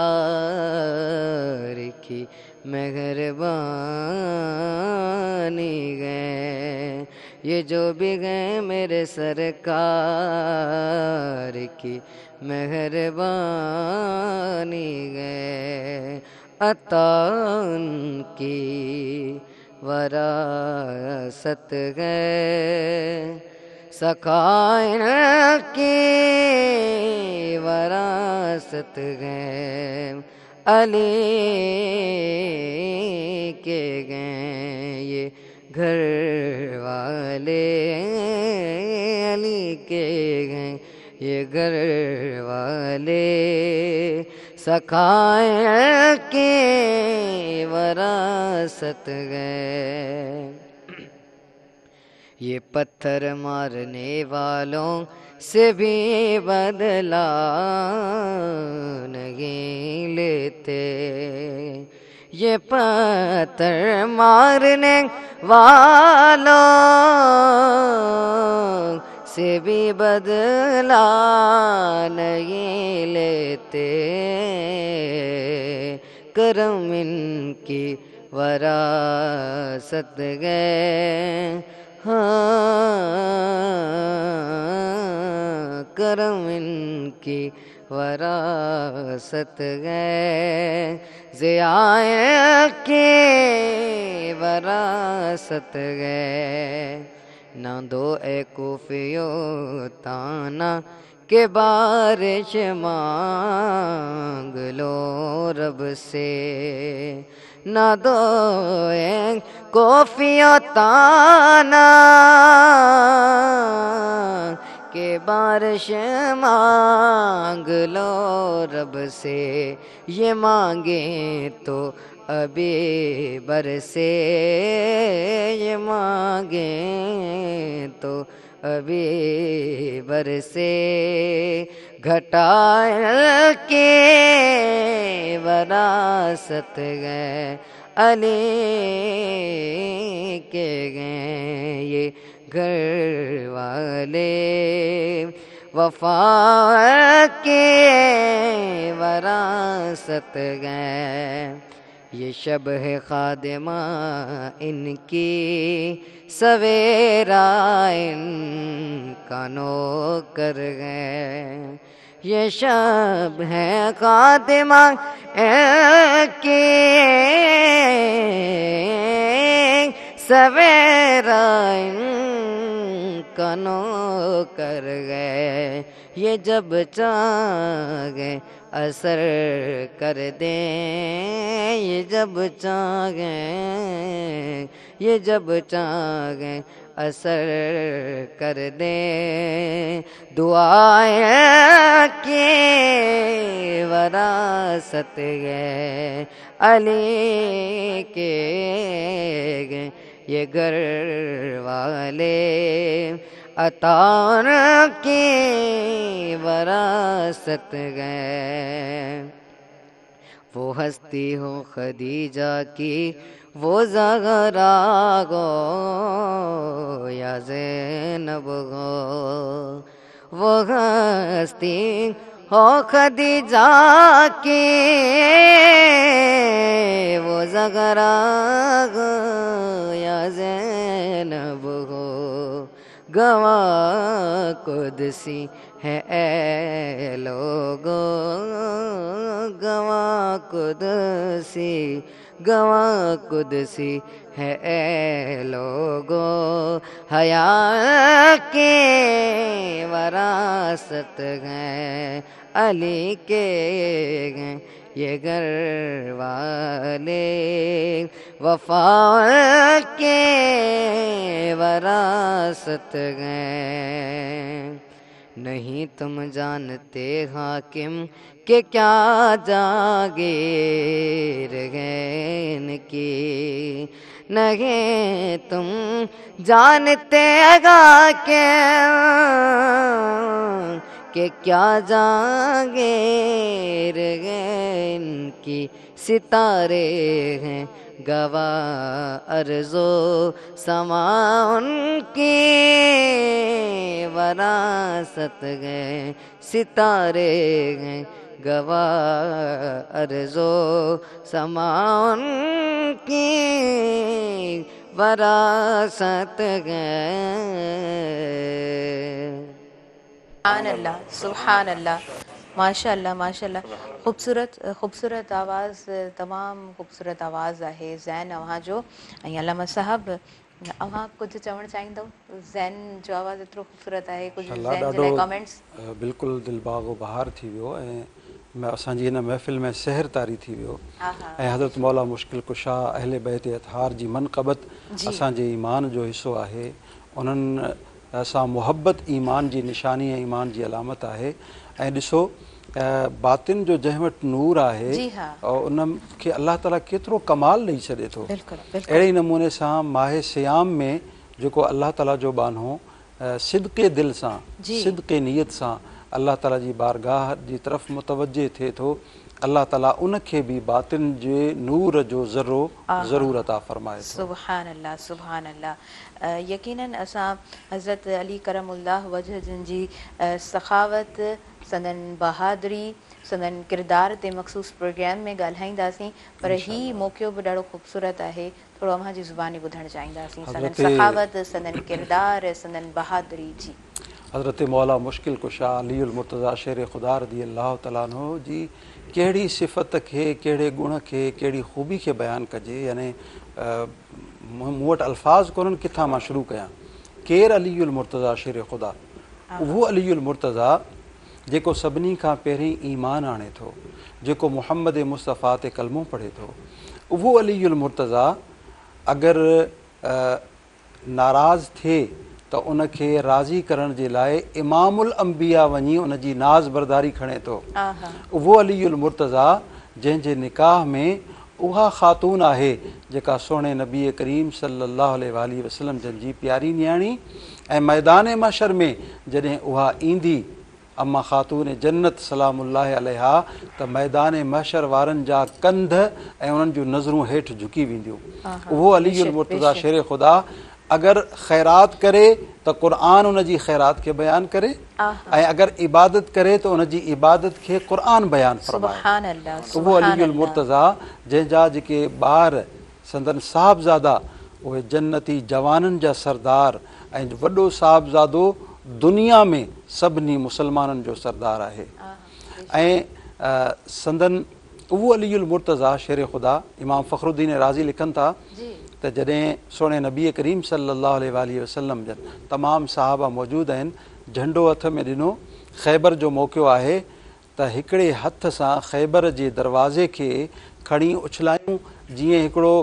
की मेहरबानी गए, ये जो भी गए मेरे सरकार की मेहरबानी गए। अतान की वरासत गए, सखाइन की वरासत गए, अली के गए ये घर वाले, अली के गए ये घर वाले, सखाइन की वरासत गए। ये पत्थर मारने वालों से भी बदला नहीं लेते, ये पत्थर मारने वालों से भी बदला नहीं लेते, करम इनकी वरासत गए, हाँ करम इनकी वरासत गए, ज़ियाए के वरासत गए। ना दो ए कूफियो ताना के बारिश मांग लो रब से, نہ دوئے کوفیوں تانا کہ بارش مانگ لو رب سے یہ مانگیں تو ابھی برسے یہ مانگیں تو ابھی برسے گھٹا کے وراثت گئے علی کے گئے یہ گھر والے وفا کے وراثت گئے یہ شب ہے خادمہ ان کی سویرا ان کا نوکر گئے یہ شب ہے خادمہ ان کی سویرا ان کا نوکر گئے یہ جب چاہے اثر کر دیں یہ جب چاہیں یہ جب چاہیں اثر کر دیں دعائیں کی وراثت گئے علی کے گئے یہ گھر والے عطا کی وراثت گئے وہ ہستی ہو خدیجہ کی وہ زہرا گو یا زینب گو وہ ہستی ہو خدیجہ کی وہ زہرا گو یا زینب گو گواہ قدسی ہے اے لوگو گواہ قدسی ہے اے لوگو حیا کے وراثت ہیں علی کے ہیں یہ گھر والے وفا کے وراثت گئے نہیں تم جانتے حاکم کہ کیا جاگیر گئے ان کی نہیں تم جانتے حاکم کہ کیا جاگیر گئے ان کی ستارے ہیں گواہ ارض و سما ان کی وراثت گئے ستارے ہیں گواہ ارض و سما ان کی وراثت گئے سبحان اللہ سبحان اللہ ماشاء اللہ خوبصورت آواز تمام خوبصورت آواز ہے زین اوہاं जो ऐं अलामा साहब अव्हां कुझु चवणु चाहींदव ज़ैन जो आवाज़ एतिरो ख़ूबसूरत आहे कुझु ज़ैन जे लाइ कमेंट्स बिल्कुलु दिलबाग़ो बहार थी वियो ऐं असांजी हिन महफ़िल में सहर तारी थी वियो ऐं हज़रत मौला मुश्किल कुशा अहले बैत अतहार जी मनक़बत असांजे ईमान जो हिसो आहे उन्हनि असां मुहब्बत ईमान जी निशानी ऐं ईमान जी अलामत आहे ऐं ॾिसो बातिन जो जंहिं वटि नूर आहे उन खे अल्लाह ताला केतिरो कमाल ॾेई छॾे थो अहिड़े ई नमूने सां माहे सियाम में जेको अल्लाह ताला जो बानो सिदक़े दिलि सां सिदक़े नियत सां अल्लाह ताला जी बारगाह जी तरफ़ मुतवजे थिए थो अल्लाह ताला उन खे बि बातिन जे नूर जो ज़रो ज़रूर अता फ़रमाए थो सुभान अल्लाह यकीनन असां हज़रत अली करमुल्लाह वजह जिन जी सखावत संदन बहादुरी संदन किरदार ते मखसूस प्रोग्राम में ॻाल्हाईंदासीं पर ही मौक़ो बि ॾाढो ख़ूबसूरत आहे थोरो अव्हां जी ज़ुबानी ॿुधणु चाहींदासीं संदन सखावत संदन किरदार संदन बहादुरी जी हज़रत मौला मुश्किल कुशा अलीउल मुर्तज़ा शेर ख़ुदा रज़ी अल्लाह तआला अन्हु जी कहिड़ी सिफ़त खे कहिड़े गुण खे कहिड़ी ख़ूबी खे बयानु कजे यानी मूं वटि अल्फाज़ कोन्हनि किथां मां शुरू कयां केरु अलीउल मुर्तज़ा शेर ख़ुदा उहो अलीउल मुर्तज़ा जेको सभिनी खां पहिरीं ईमान आणे थो जेको मुहम्मद मुस्तफ़ा ते कलमो पढ़े थो उहो अलीयुल मुर्तज़ा अगरि नाराज़ थिए त उनखे राज़ी करण जे लाइ इमामुल अंबिया वञी उनजी नाज़ बरदारी खणे थो। उहो अलीयुल मुर्तज़ा जंहिंजे निकाह में उहा ख़ातून आहे जेका सोणे नबी करीम सल्लल्लाहु अलैहि वसल्लम जंहिंजी प्यारी न्याणी, ऐं मैदान महशर में जॾहिं उहा ईंदी अम्मा ख़ातून जन्नत सलामुल्लाह अलैहा, त मैदान महशर वारनि जा कंध ऐं उन्हनि जूं नज़रूं हेठि झुकी वेंदियूं। उहो अलीयुल मुर्तज़ा शेर ख़ुदा अगरि ख़ैरात करे त क़ुर उनजी ख़ैरात खे बयानु करे, ऐं अगरि इबादत करे त उनजी इबादत खे क़ुर बयानु फरमाए। उहो अलीयुल मुर्तज़ा जंहिंजा जेके ॿार संदन साहिबज़ादा उहे जन्नती जवाननि जा सरदार, ऐं वॾो साहिबज़ादो दुनिया में सभिनी मुसलमाननि जो सरदार आहे। ऐं संदन उहो अलीयुल मुर्तज़ा शेर ख़ुदा इमाम फ़खरुद्दीन राज़ी लिखनि था त जॾहिं सोणे नबी करीम सल्लल्लाहु अलैहि वसल्लम जन तमामु साहबा मौजूदु आहिनि, झंडो हथ में ॾिनो, ख़ैबर जो मौक़ियो आहे, त हिकिड़े हथ सां ख़ैबर जे दरवाज़े खे खणी उछलायूं जीअं हिकिड़ो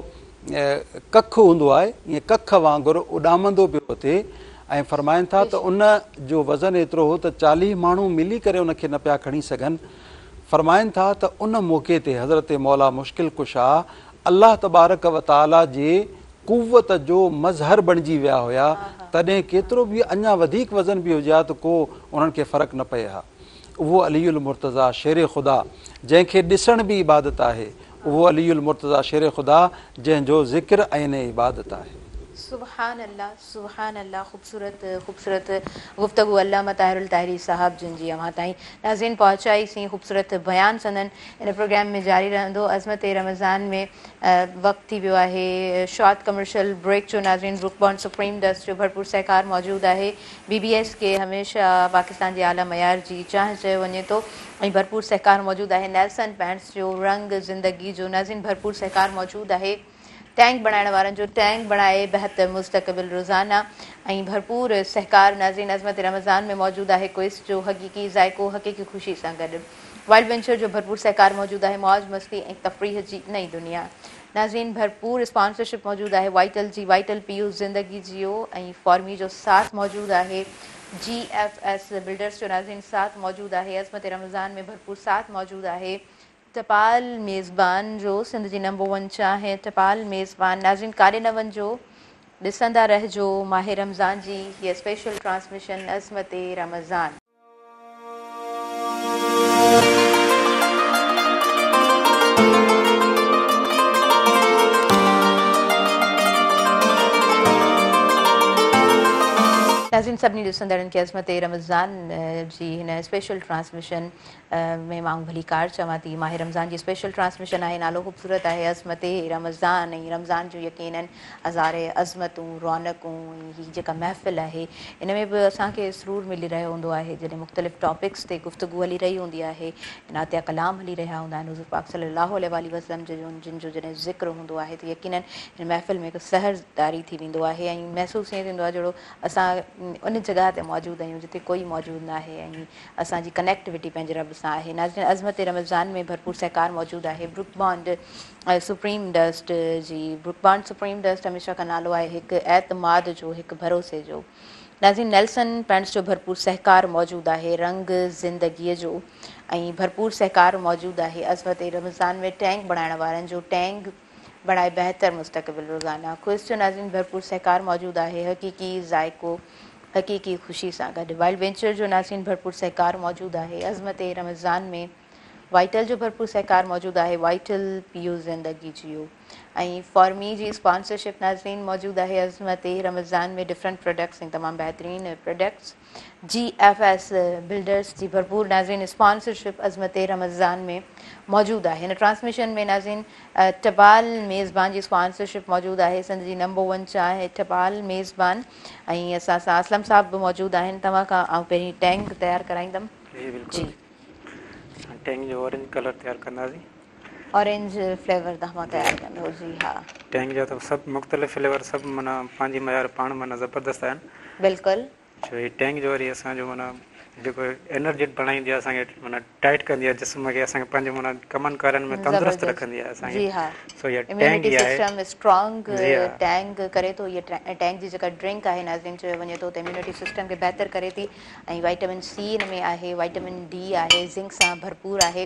कखु हूंदो आहे, ईअं कख वांगुरु उॾामंदो पियो थिए। ऐं फरमाइनि था त उन जो वज़न एतिरो हो त 40 माण्हू मिली करे उनखे न पिया खणी सघनि। फरमाइनि था त उन मौक़े ते हज़रत मौला मुश्किल कुशा अल्लाह तबारक व ताला जे कुव्वत जो मज़हर बणिजी विया हुया, तॾहिं केतिरो बि अञा वधीक वज़न बि हुजे हा त को उन्हनि खे फ़र्क़ु न पए हा। उहो अलीयुल मुर्तज़ा शेर ख़ुदा जंहिंखे ॾिसण बि इबादत आहे, उहो अलीयुल मुर्तज़ा शेर ख़ुदा जंहिंजो ज़िक्र ऐं इबादत आहे। सुभान अल्लाह, सुभान अल्लाह। ख़ूबसूरत ख़ूबसूरत गुफ्तगू अल्लामा ताहिरुल ताहिरी साहब जिन जी अव्हां ताईं नाज़रीन पहुचाईसीं। ख़ूबसूरत बयान सनन इन प्रोग्राम में जारी रहंदो। अज़मत रमज़ान में वक़्तु थी वियो आहे शॉर्ट कमर्शियल ब्रेक जो। नाज़रीन ब्रुकबॉर्न सुप्रीम डस्ट जो भरपूर सहकार मौजूदु आहे। BBS खे हमेशह पाकिस्तान जे आला मयार जी चाह चयो वञे थो ऐं भरपूर सहकार मौजूदु आहे। नेल्सन पैंट्स जो रंग ज़िंदगी जो नाज़रीन भरपूर सहकार मौजूदु आहे। टैंक बणाइण वारनि जो टैंक बणाए बहितर मुस्तक़बिल रोज़ाना ऐं भरपूर सहकार नाज़रीन अज़मत रमज़ान में मौजूदु आहे। क्विज़ जो हक़ीक़ी ज़ाइको हक़ीक़ी ख़ुशी सां गॾु वाइल्ड वेंचर जो भरपूर सहकार मौजूदु आहे। मौज मस्ती ऐं तफ़रीह जी नई दुनिया नाज़रीन भरपूर स्पॉन्सरशिप मौजूदु आहे। वाइटल जी वाइटल पीयू ज़िंदगी जियो ऐं फॉर्मी जो साथ मौजूदु आहे। GFS बिल्डर्स जो नाज़रीन साथ मौजूदु आहे। अज़मत रमज़ान में भरपूर साथ मौजूदु आहे। टपाल मेज़बान जो सिंध जी नंबर 1 चाहे टपाल मेज़बान नाज़रीन काॾे न वञिजो, ॾिसंदा रहिजो माह रमज़ान जी हीअ स्पेशल ट्रांसमिशन अज़मत रमज़ान। नाज़रीन सभिनी ॾिसंदड़नि खे अज़मत रमज़ान जी हिन स्पेशल ट्रांसमिशन में मां भली कार चवां थी। माह रमज़ान जी स्पेशल ट्रांसमिशन आहे, नालो ख़ूबसूरत आहे अज़मत रमज़ान। ऐं रमज़ान जो यकीनन हज़ारे अज़मतूं रौनकूं ऐं हीअ जेका महफ़िल आहे इन में बि असांखे सुरूर मिली रहियो हूंदो आहे जॾहिं मुख़्तलिफ़ टॉपिक्स ते गुफ़्तगू हली रही हूंदी आहे, नातिया कलाम हली रहिया हूंदा आहिनि। हुज़ूर पाक सल्लल्लाहु अलैहि वसल्लम जिन जो जॾहिं ज़िक्र हूंदो आहे त यकीनन हिन महफ़िल में हिकु सहरदारी थी वेंदो आहे ऐं महसूसु ईअं थींदो आहे जहिड़ो असां उन जॻह ते मौजूदु आहियूं जिते कोई मौजूदु न आहे ऐं असांजी कनेक्टिविटी पंहिंजे रब सां आहे। नाज़रीन अज़मत रमज़ान में भरपूर सहकार मौजूदु आहे। ब्रुकबॉन्ड सुप्रीम डस्ट जी ब्रुकबॉन्ड सुप्रीम डस्ट हमेशह का नालो आहे हिकु एतमाद जो, हिकु भरोसे जो। नाज़रीन नेल्सन पैंट्स जो भरपूर सहकार मौजूदु आहे। रंग ज़िंदगीअ जो ऐं भरपूर सहकार मौजूदु आहे। अज़मत रमज़ान में टैंक बणाइण वारनि जो टैंक बणाए बहितर मुस्तक़बिल रोज़ाना। क्विज़ जो नाज़रीन भरपूर सहकार मौजूदु आहे। हक़ीक़ी ज़ाइको हक़ीक़ी ख़ुशी सां गॾु वाइल्ड वेंचर जो नाज़रीन भरपूर सहकार मौजूदु आहे। अज़मत रमज़ान में वाइटल जो भरपूर सहकार मौजूदु आहे। वाइटल पीयू ज़िंदगी जियो ऐं फॉर्मी जी स्पॉन्सरशिप नाज़रीन मौजूदु आहे। अज़मत रमज़ान में डिफरेंट प्रोडक्ट्स ऐं तमामु बहितरीनु प्रोडक्ट्स। GFS बिल्डर्स जी भरपूर नाज़रीन स्पॉन्सरशिप अज़मत रमज़ान में मौजूदु आहे। हिन ट्रांसमिशन में नाज़रीन टपाल मेज़बान जी स्पॉन्सरशिप मौजूदु आहे। सिंध जी नंबर 1 चाहे टपाल मेज़बान ऐं असां सां असलम साहब बि मौजूदु आहिनि। तव्हां खां आउं पहिरीं टैंक तयारु कराईंदमि। जी टैंक जो ऑरेंज कलर तयारु कंदासीं। ऑरेंज फ्लेवर तव्हां तयारु कंदो? जी हा। टैंक जा त सभु मुख़्तलिफ़ फ्लेवर सभु माना पंहिंजी मयार पाण माना ज़बरदस्त आहिनि। बिल्कुलु। छो ही टैंक जो वरी असांजो माना जेको एनर्जी बढ़ाईंदी आहे असांखे माना टाइट कंदी आहे जिस्म खे असांखे पंहिंजे माना कमनि करण में तंदुरुस्त ज़बरदस्त रखंदी आहे असांखे जी हा सो इहा टैंग इम्यूनिटी ई आहे सिस्टम स्ट्रॉन्ग जी हा टैंग करे थो इहा टैंग जी जेका ड्रिंक आहे नाज़रीन चयो वञे थो त इम्यूनिटी सिस्टम खे बहितर करे थी ऐं वाइटामिन सी इन में आहे वाइटामिन डी आहे ज़िंक सां भरपूर आहे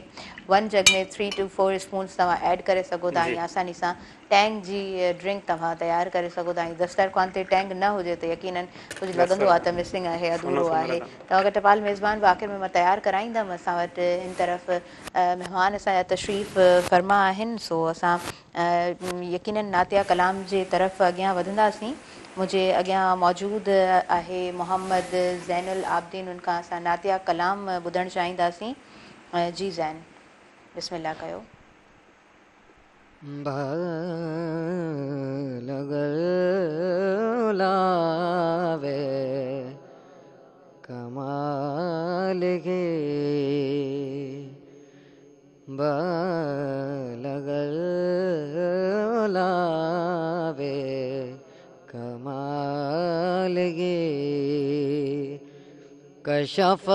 वन जग में 3 to 4 स्पून्स तव्हां ऐड करे सघो था जी ऐं आसानी सां टैंग जी ड्रिंक तव्हां तयारु करे सघो था ऐं दस्तरख़्वान ते टैंग न हुजे त यकीनन कुझु लॻंदो आहे त मिसिंग आहे सुनो अधूरो सो आहे मिलंदो तव्हां खे टपाल मेज़बान बि आख़िर में मां तयारु कराईंदमि असां वटि इन तरफ़ महिमान असांजा तशरीफ़ फरमा आहिनि सो असां यकीनन नातिया कलाम जे तरफ़ अॻियां वधंदासीं मुंहिंजे अॻियां मौजूदु आहे मोहम्मद ज़ैनुल आबिदीन उनखां असां नातिया कलाम ॿुधणु चाहींदासीं जी ज़ैन बिस्मिल्लाह कयो लगलावे कमाल गे लगलावे कमाल गे कशफ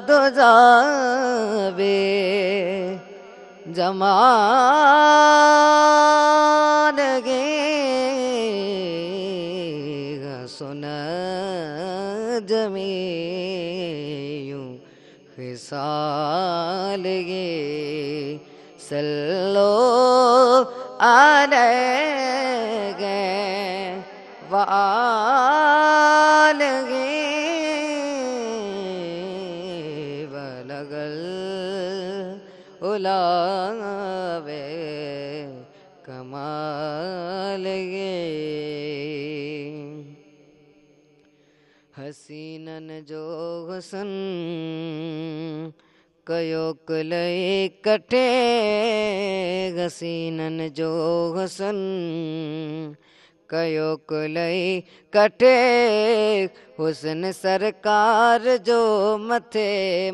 दुजावे जमान गे सुन जमीयूं खिसाल गे सल्लो अलैहि वाल गे बलगल उलावे कमाल गे हसीनन जो हुसन कयो कुलई कटे हसीनन जो हुसन कयो कुलई कटे हुसन सरकार जो मथे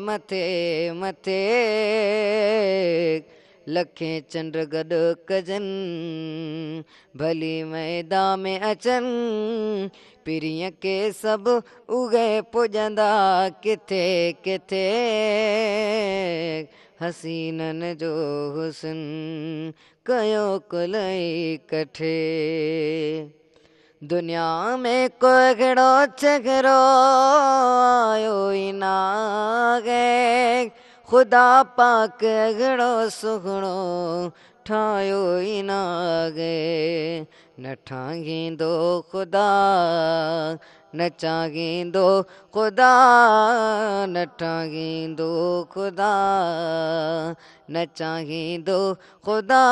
मथे मथे लखे चंड गॾु कजनि भली मैदान में अचनि पिरीअ के सभु उगे पुॼंदा किथे किथे हसीनन जो हुसन कयो कुलई कठे दुनिया में कोई घड़ो चगरो आयो ई नागे खुदा पाक घड़ो सुगड़ो ठायो ई नागे न ठाहींदो खुदा न चाहींदो खुदा न ठाहींदो खुदा न चाहींदो खुदा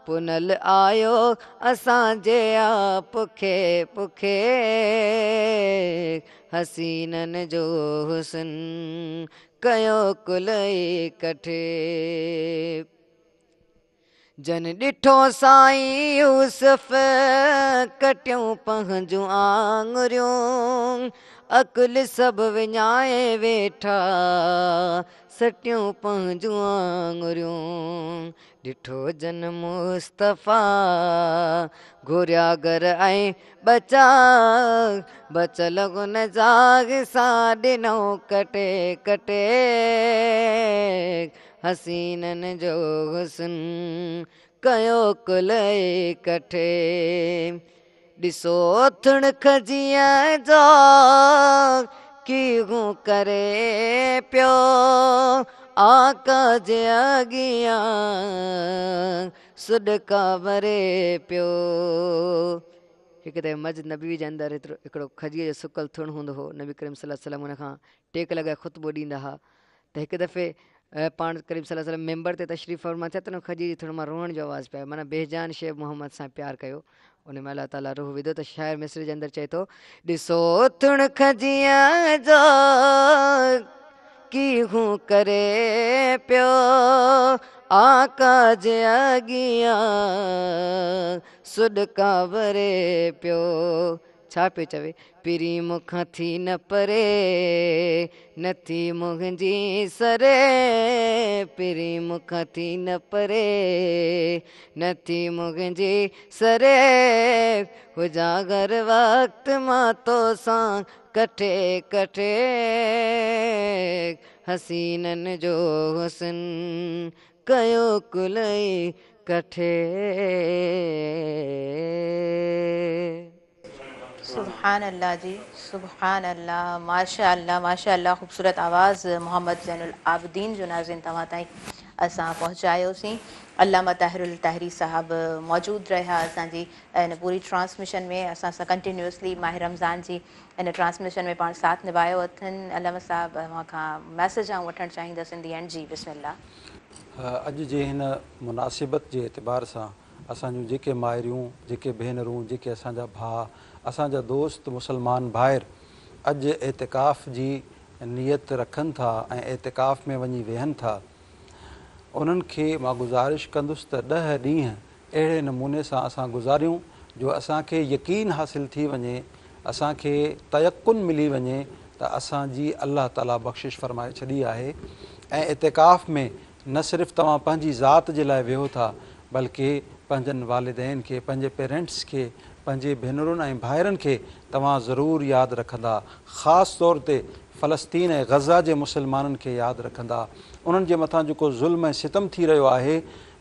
पुनल आयो असांजे पुखे पुखे हसीनन जो हुसन कयो कुलई कठे जन ॾिठो साईं यूसुफ कटियूं पंहिंजूं आङुरियूं अकुल सभु विञाए वेठा सटियूं पंहिंजूं आङुरियूं ॾिठो जन मुस्तफ़ा घुरिया घर ऐं बचा बचल गुन जाग सां ॾिनो कटे कटे हसीनन जो हुसन कयो कुलई कठे ॾिसो थुण खजीअ जो कीहूं करे पियो आका जे अॻियां सुॾका भरे पियो हिकु दफ़े मस्जिद नबी जे अंदरि हिकिड़ो खजीअ जो सुकल थुण हूंदो हो नबी करीम सल्लल्लाहु अलैहि वसल्लम हुन खां टेक लॻाए ख़ुतबो ॾींदा हुआ त हिकु दफ़े पाण करीम सल्लल्लाहु अलैहि वसल्लम मेंबर ते तशरीफ़ फरमा थिया त न खजीअ जी थुण मां रोअण जो आवाज़ु पियो माना बेजान शइ मोहम्मद सां प्यारु कयो उन में अलाह ताला रूह विधो त शाइर मिस्र जे अंदरि चए थो ॾिसो थुण खजीअ जो कीहूं करे पियो आका जे अॻियां सुॾका भरे पियो छा पियो चवे, पिरी मूंखां थी न परे नथी मुंहिंजी सरे, पिरी मूंखां थी न परे नथी मुंहिंजी सरे, उजागर वक़्त मां तोसां कठे कठे, हसीननि जो हुसन कयो कुलई कठे। सुभान अल्लाह जी, सुभान अल्लाह, माशा अल्लाह, माशा अल्लाह। ख़ूबसूरत आवाज़ मोहम्मद ज़ैनुल आबिदीन जो नाज़रीन तव्हां ताईं असां पहुचायोसीं। अल्लामा ताहिरुल ताहिरी साहब मौजूदु रहिया असांजी इन पूरी ट्रांसमिशन में, असां सां कंटिन्यूअसली माह रमज़ान जी इन ट्रांसमिशन में पाण साथ निभायो अथनि। अल्लामा साहब तव्हां खां मैसेज आऊं वठणु चाहींदसि इन दी एंड जी, बिस्मिल्लाह। अॼु जे हिन मुनासिबत जे एतबार सां असांजूं जेके माइरियूं, जेके भेनरूं, जेके असांजा भाउ, असांजा दोस्त मुस्लमान भाइर अॼु एतिकाफ़ जी नियत रखनि था ऐं एतिकाफ़ में वञी वेहनि था, उन्हनि खे मां गुज़ारिश कंदुसि त 10 ॾींहं अहिड़े नमूने सां असां गुज़ारियूं जो असांखे यकीन हासिलु थी वञे, असांखे तयक़ुन मिली वञे त असांजी अल्लाह ताला बख़्शिश फ़रमाए छॾी आहे। ऐं एतिकाफ़ में न सिर्फ़ु तव्हां पंहिंजी ज़ात जे लाइ वेहो था, बल्कि पंहिंजनि वालिदैन खे, पंहिंजे पेरेंट्स खे, पंहिंजे भेनरुनि ऐं भाइरनि खे तव्हां ज़रूरु यादि रखंदा, ख़ासि तौर ते फ़लस्तीन ऐं ग़ज़ा जे मुस्लमाननि खे यादि रखंदा, उन्हनि जे मथां जेको ज़ुल्म ऐं सितम थी रहियो आहे।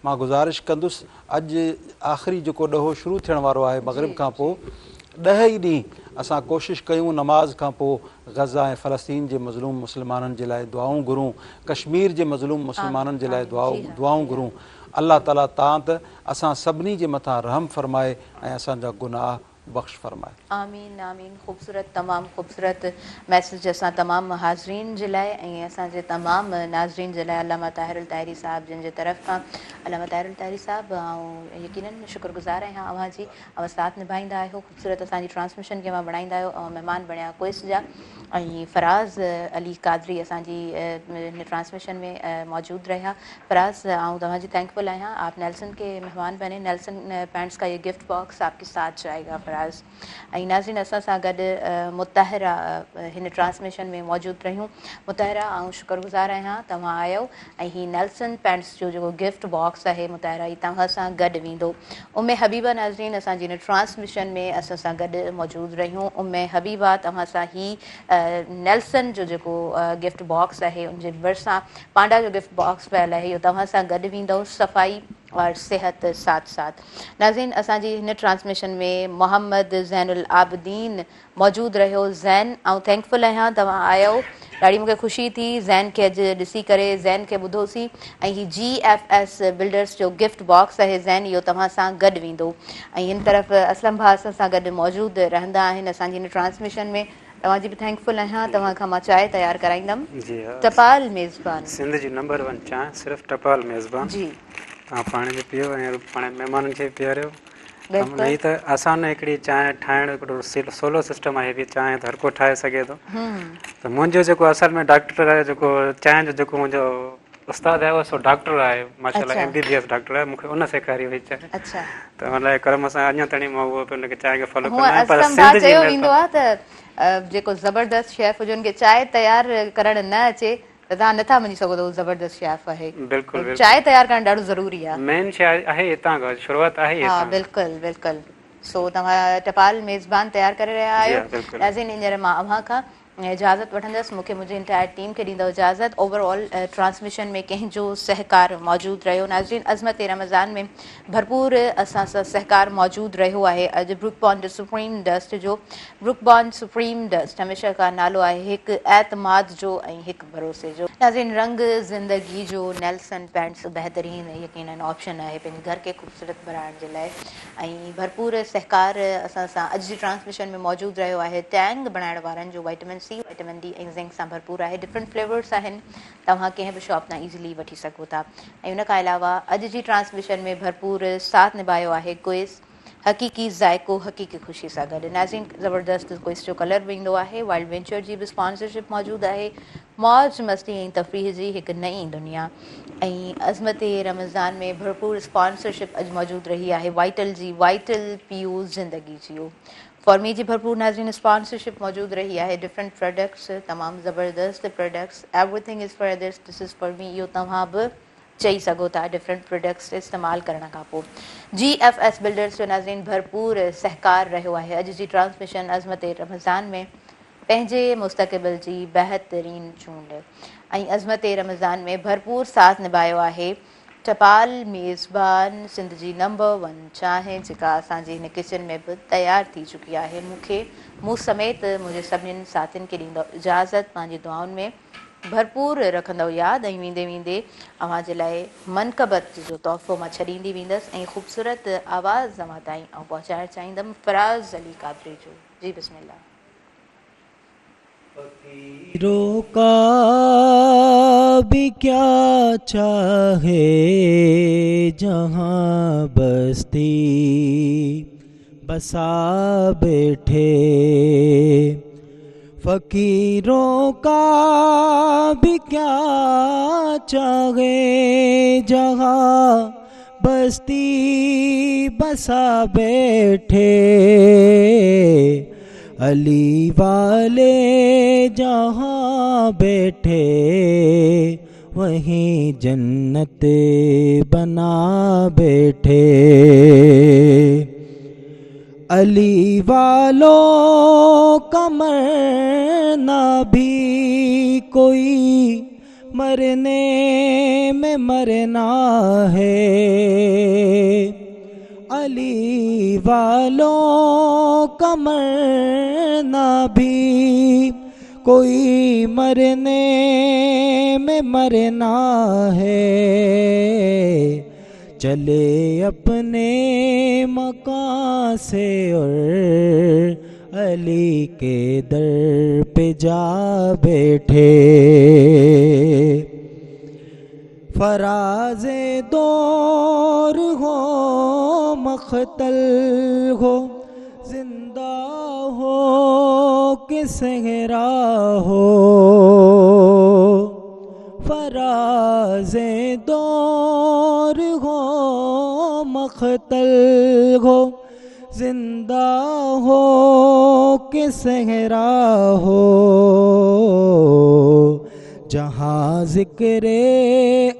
मां गुज़ारिश कंदुसि अॼु आख़िरी जेको ॾहों शुरू थियण वारो आहे मग़रिब खां पोइ, 10 ई ॾींहं असां कोशिशि कयूं नमाज़ खां पोइ ग़ज़ा ऐं फ़लस्तीन जे मज़लूम मुस्लमाननि जे लाइ दुआऊं घुरूं, कश्मीर जे मज़लूम मुस्लमाननि जे लाइ दुआऊं घुरूं। अल्लाह ताला तां त असां सभिनी जे मथां रहम फ़रमाए ऐं असांजा गुनाह बख़्श फ़रमाए। आमीन आमीन। ख़ूबसूरत, तमामु ख़ूबसूरत मैसेज असां तमामु हाज़रीन जे लाइ ऐं असांजे तमामु नाज़रीन जे लाइ अल्लामा ताहिरुल ताहिरी साहब जिन जे तरफ़ खां। अल्लामा ताहिरुल ताहिरी साहब ऐं यकीनन शुक्रगुज़ार आहियां अव्हां जी, अव्हां साथ निभाईंदा आहियो, ख़ूबसूरत असांजी ट्रांसमिशन खे अव्हां बणाईंदा आहियो, ऐं महिमान बणिया क्विज़ जा। ऐं फराज़ अली कादरी असांजी हिन ट्रांसमिशन में मौजूदु रहिया। फराज़ आऊं तव्हांजी थैंकफुल आहियां, आप नेल्सन के मेहमान बने। नेल्सन पैंट्स का ये गिफ्ट बॉक्स आपके साथ जाएगा फराज़। ऐं नाज़रीन असां सां गॾु मुताहिरा हिन ट्रांसमिशन में मौजूदु रहियूं। मुताहिरा आऊं शुक्रगुज़ार आहियां तव्हां आयो, ऐं हीअ नेल्सन पैंट्स जो जेको गिफ्ट बॉक्स आहे मुताहिरा ही तव्हां सां गॾु वेंदो। उम्मे हबीबा नाज़रीन असांजी हिन ट्रांसमिशन में असां सां गॾु मौजूदु रहियूं। उम्मे हबीबा तव्हां सां ही नेल्सन जो जेको गिफ्ट बॉक्स आहे उनजे भरिसां पांडा जो गिफ्ट बॉक्स पियल आहे, इहो तव्हां सां गॾु वेंदो। सफ़ाई और सेहत साथ साथ। नाज़रीन असांजी हिन ट्रांसमिशन में मोहम्मद ज़ैनुल आबिदीन मौजूदु रहियो। ज़ैन आऊं थैंकफुल आहियां तव्हां आयो, ॾाढी मूंखे ख़ुशी थी ज़ैन खे अॼु ॾिसी करे, ज़ैन खे ॿुधोसीं। ऐं ही GFS बिल्डर्स जो गिफ्ट बॉक्स आहे ज़ैन, इहो तव्हां सां गॾु वेंदो। ऐं हिन तरफ़ असलम भाउ असां सां गॾु मौजूदु रहंदा आहिनि असांजी हिन ट्रांसमिशन में। तव्हांजी बि थैंकफुल आहियां। तव्हां खां मां चांहि तयारु कराईंदमि। जी टपाल मेज़बान सिंध जी नंबर 1 चांहि सिर्फ़ु टपाल मेज़बान जी, तव्हां पाण बि पीओ ऐं पाण महिमाननि खे पीआरियो। बिल्कुलु। नहीं त आसान हिकिड़ी चांहि ठाहिणु हिकिड़ो सोलो सिस्टम आहे, बि चांहि त हर को ठाहे सघे थो। त मुंहिंजो जेको असल में डॉक्टर आहे, जेको चांहि जो जेको मुंहिंजो उस्तादु आहे, उहो सो डॉक्टर आहे माशाल्लाह, MBBS डॉक्टर आहे, मूंखे उन सेखारी हुई चांहि। अच्छा, त अलाए कर्म सां अञा ताईं मां उहो उनखे चांहि खे फॉलो हूअं कंदो आहियां। पर असलम भाउ सिंध जी चयो वेंदो आहे त जेको ज़बरदस्त शेफ हुजनि खे चांहि तयारु करणु न अचे त तव्हां नथा मञी सघो त उहो ज़बरदस्त शेफ आहे। बिल्कुलु चांहि तयारु करणु ॾाढो ज़रूरी आहे। मेन शइ आहे हितां खां, शुरूआत आहे हा हितां। बिल्कुलु बिल्कुलु। सो तव्हां टपाल मेज़बान तयारु करे रहिया जी आहियो। हा, बिल्कुलु। नाज़रीन हींअर मां अव्हां खां इजाज़त वठंदसि, मूंखे मुंहिंजी इंटायर टीम खे ॾींदव इजाज़त। ओवरऑल ट्रांसमिशन में कंहिंजो सहकार मौजूदु रहियो। नाज़रीन अज़मत रमज़ान में भरपूर असां सां सहकार मौजूदु रहियो आहे। अॼु ब्रुक बॉन्ड सुप्रीम डस्ट जो, ब्रुक बॉन्ड सुप्रीम डस्ट हमेशह खां नालो आहे हिकु एतमाद जो ऐं हिकु भरोसे जो। नाज़रीन रंग ज़िंदगी जो नेल्सन पैंट्स बहितरीनु यकीनन ऑप्शन आहे पंहिंजे घर खे ख़ूबसूरत बणाइण जे लाइ। ऐं भरपूर सहकार असां सां अॼु जी ट्रांसमिशन में मौजूदु रहियो आहे टैंग बणाइण वारनि जो। विटामिन C, विटामिन D ऐं ज़िंक सां भरपूर आहे। डिफरेंट फ्लेवर्स आहिनि, तव्हां कंहिं बि शॉप तां ईज़िली वठी सघो था। ऐं उन खां अलावा अॼु जी ट्रांसमिशन में भरपूर साथ निभायो आहे क्विज़, हक़ीक़ी ज़ाइको हक़ीक़ी ख़ुशी सां गॾु। नाज़रीन ज़बरदस्त क्विज़ जो कलर बि ईंदो आहे। वाइल्ड वेंचर जी बि स्पॉन्सरशिप मौजूदु आहे। मौज मस्ती ऐं तफ़रीह जी हिकु नई दुनिया। ऐं अज़मत रमज़ान में भरपूर स्पॉन्सरशिप अॼु मौजूदु रही आहे वाइटल जी। वाइटल पियो ज़िंदगी जियो, फॉर्मी जी भरपूर नाज़रीन स्पॉन्सरशिप मौजूद रही है, डिफरेंट प्रोडक्ट्स, तमामु ज़बरदस्त products, everything is for others, this is for me, इहो तव्हां बि चई सघो था डिफरेंट प्रोडक्ट्स इस्तेमालु करण खां पोइ। GFS बिल्डर्स जो नाज़रीन भरपूर सहकार रहियो आहे। अॼु जी ट्रांसमिशन अज़मत रमज़ान में पंहिंजे मुस्तक़बिल जी बहितरीन चूंड ऐं अज़मत रमज़ान में भरपूर साथ निभायो आहे टपाल मेज़बान सिंध जी नंबर 1 चांहि, जेका असांजी हिन किचन में बि तयारु थी चुकी आहे। मूं समेत मुंहिंजे सभिनीनि साथियुनि खे ॾींदो इजाज़त, पंहिंजी दुआउनि में भरपूर रखंदव यादि, ऐं वेंदे वेंदे अव्हां जे लाइ मनक़बत जो तोहफ़ो मां छॾींदी वेंदसि ऐं ख़ूबसूरत आवाज़ अव्हां ताईं ऐं पहुचाइणु चाहींदमि फराज़ अली कादरी जो। जी बिस्मिल्लाह। फ़कीरों का भी क्या चाहे जहाँ बस्ती बसा बैठे, फ़कीरों का भी क्या चाहे जहाँ बस्ती बसा बैठे, अली वाले जहाँ बैठे वहीं जन्नत बना बैठे, अली वालों का मरना भी कोई मरने में मरना है, अली वालों का मरना भी कोई मरने में मरना है, चले अपने मकान से और अली के दर पे जा बैठे, फराज़े दौर हो मख्तल हो जिंदा हो कि सहरा हो, फराज़े दौर हो मख्तल हो जिंदा हो कि सहरा हो, जहाँ ज़िक्रे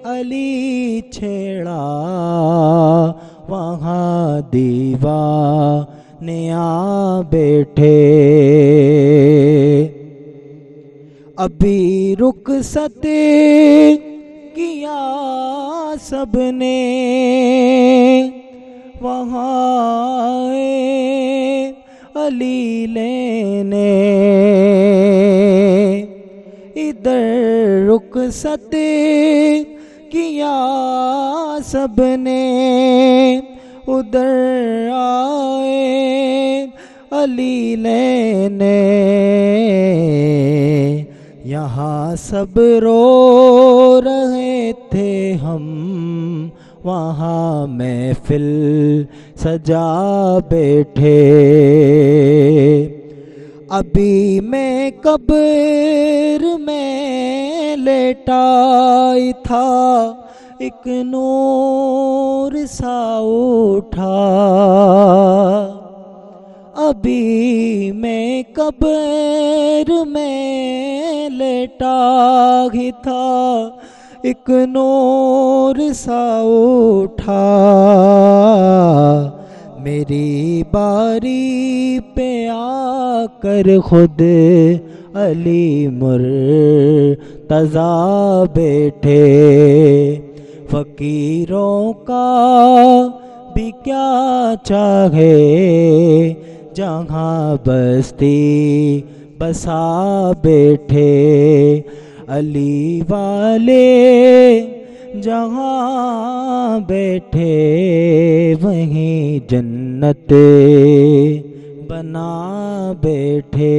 अली छेड़ा वहाँ दीवाने आ बैठे, अभी रुखसत किया सबने वहाँ अली लेने, इधर रुखसत किया सबने उधर आए अली लेने, यहाँ सब रो रहे थे हम वहाँ महफिल सजा बैठे, अभी मैं कब्र में लेटाई था एक नूर सा उठा, अभी मैं कब्र में लेटा ही था एक नूर सा उठा, मेरी बारी पे आकर खुद अली मुर्तज़ा बैठे, फ़कीरों का भी क्या चाहे जहाँ बस्ती बसा बैठे, अली वाले जहाँ बैठे वहीं जन्नत बना बैठे।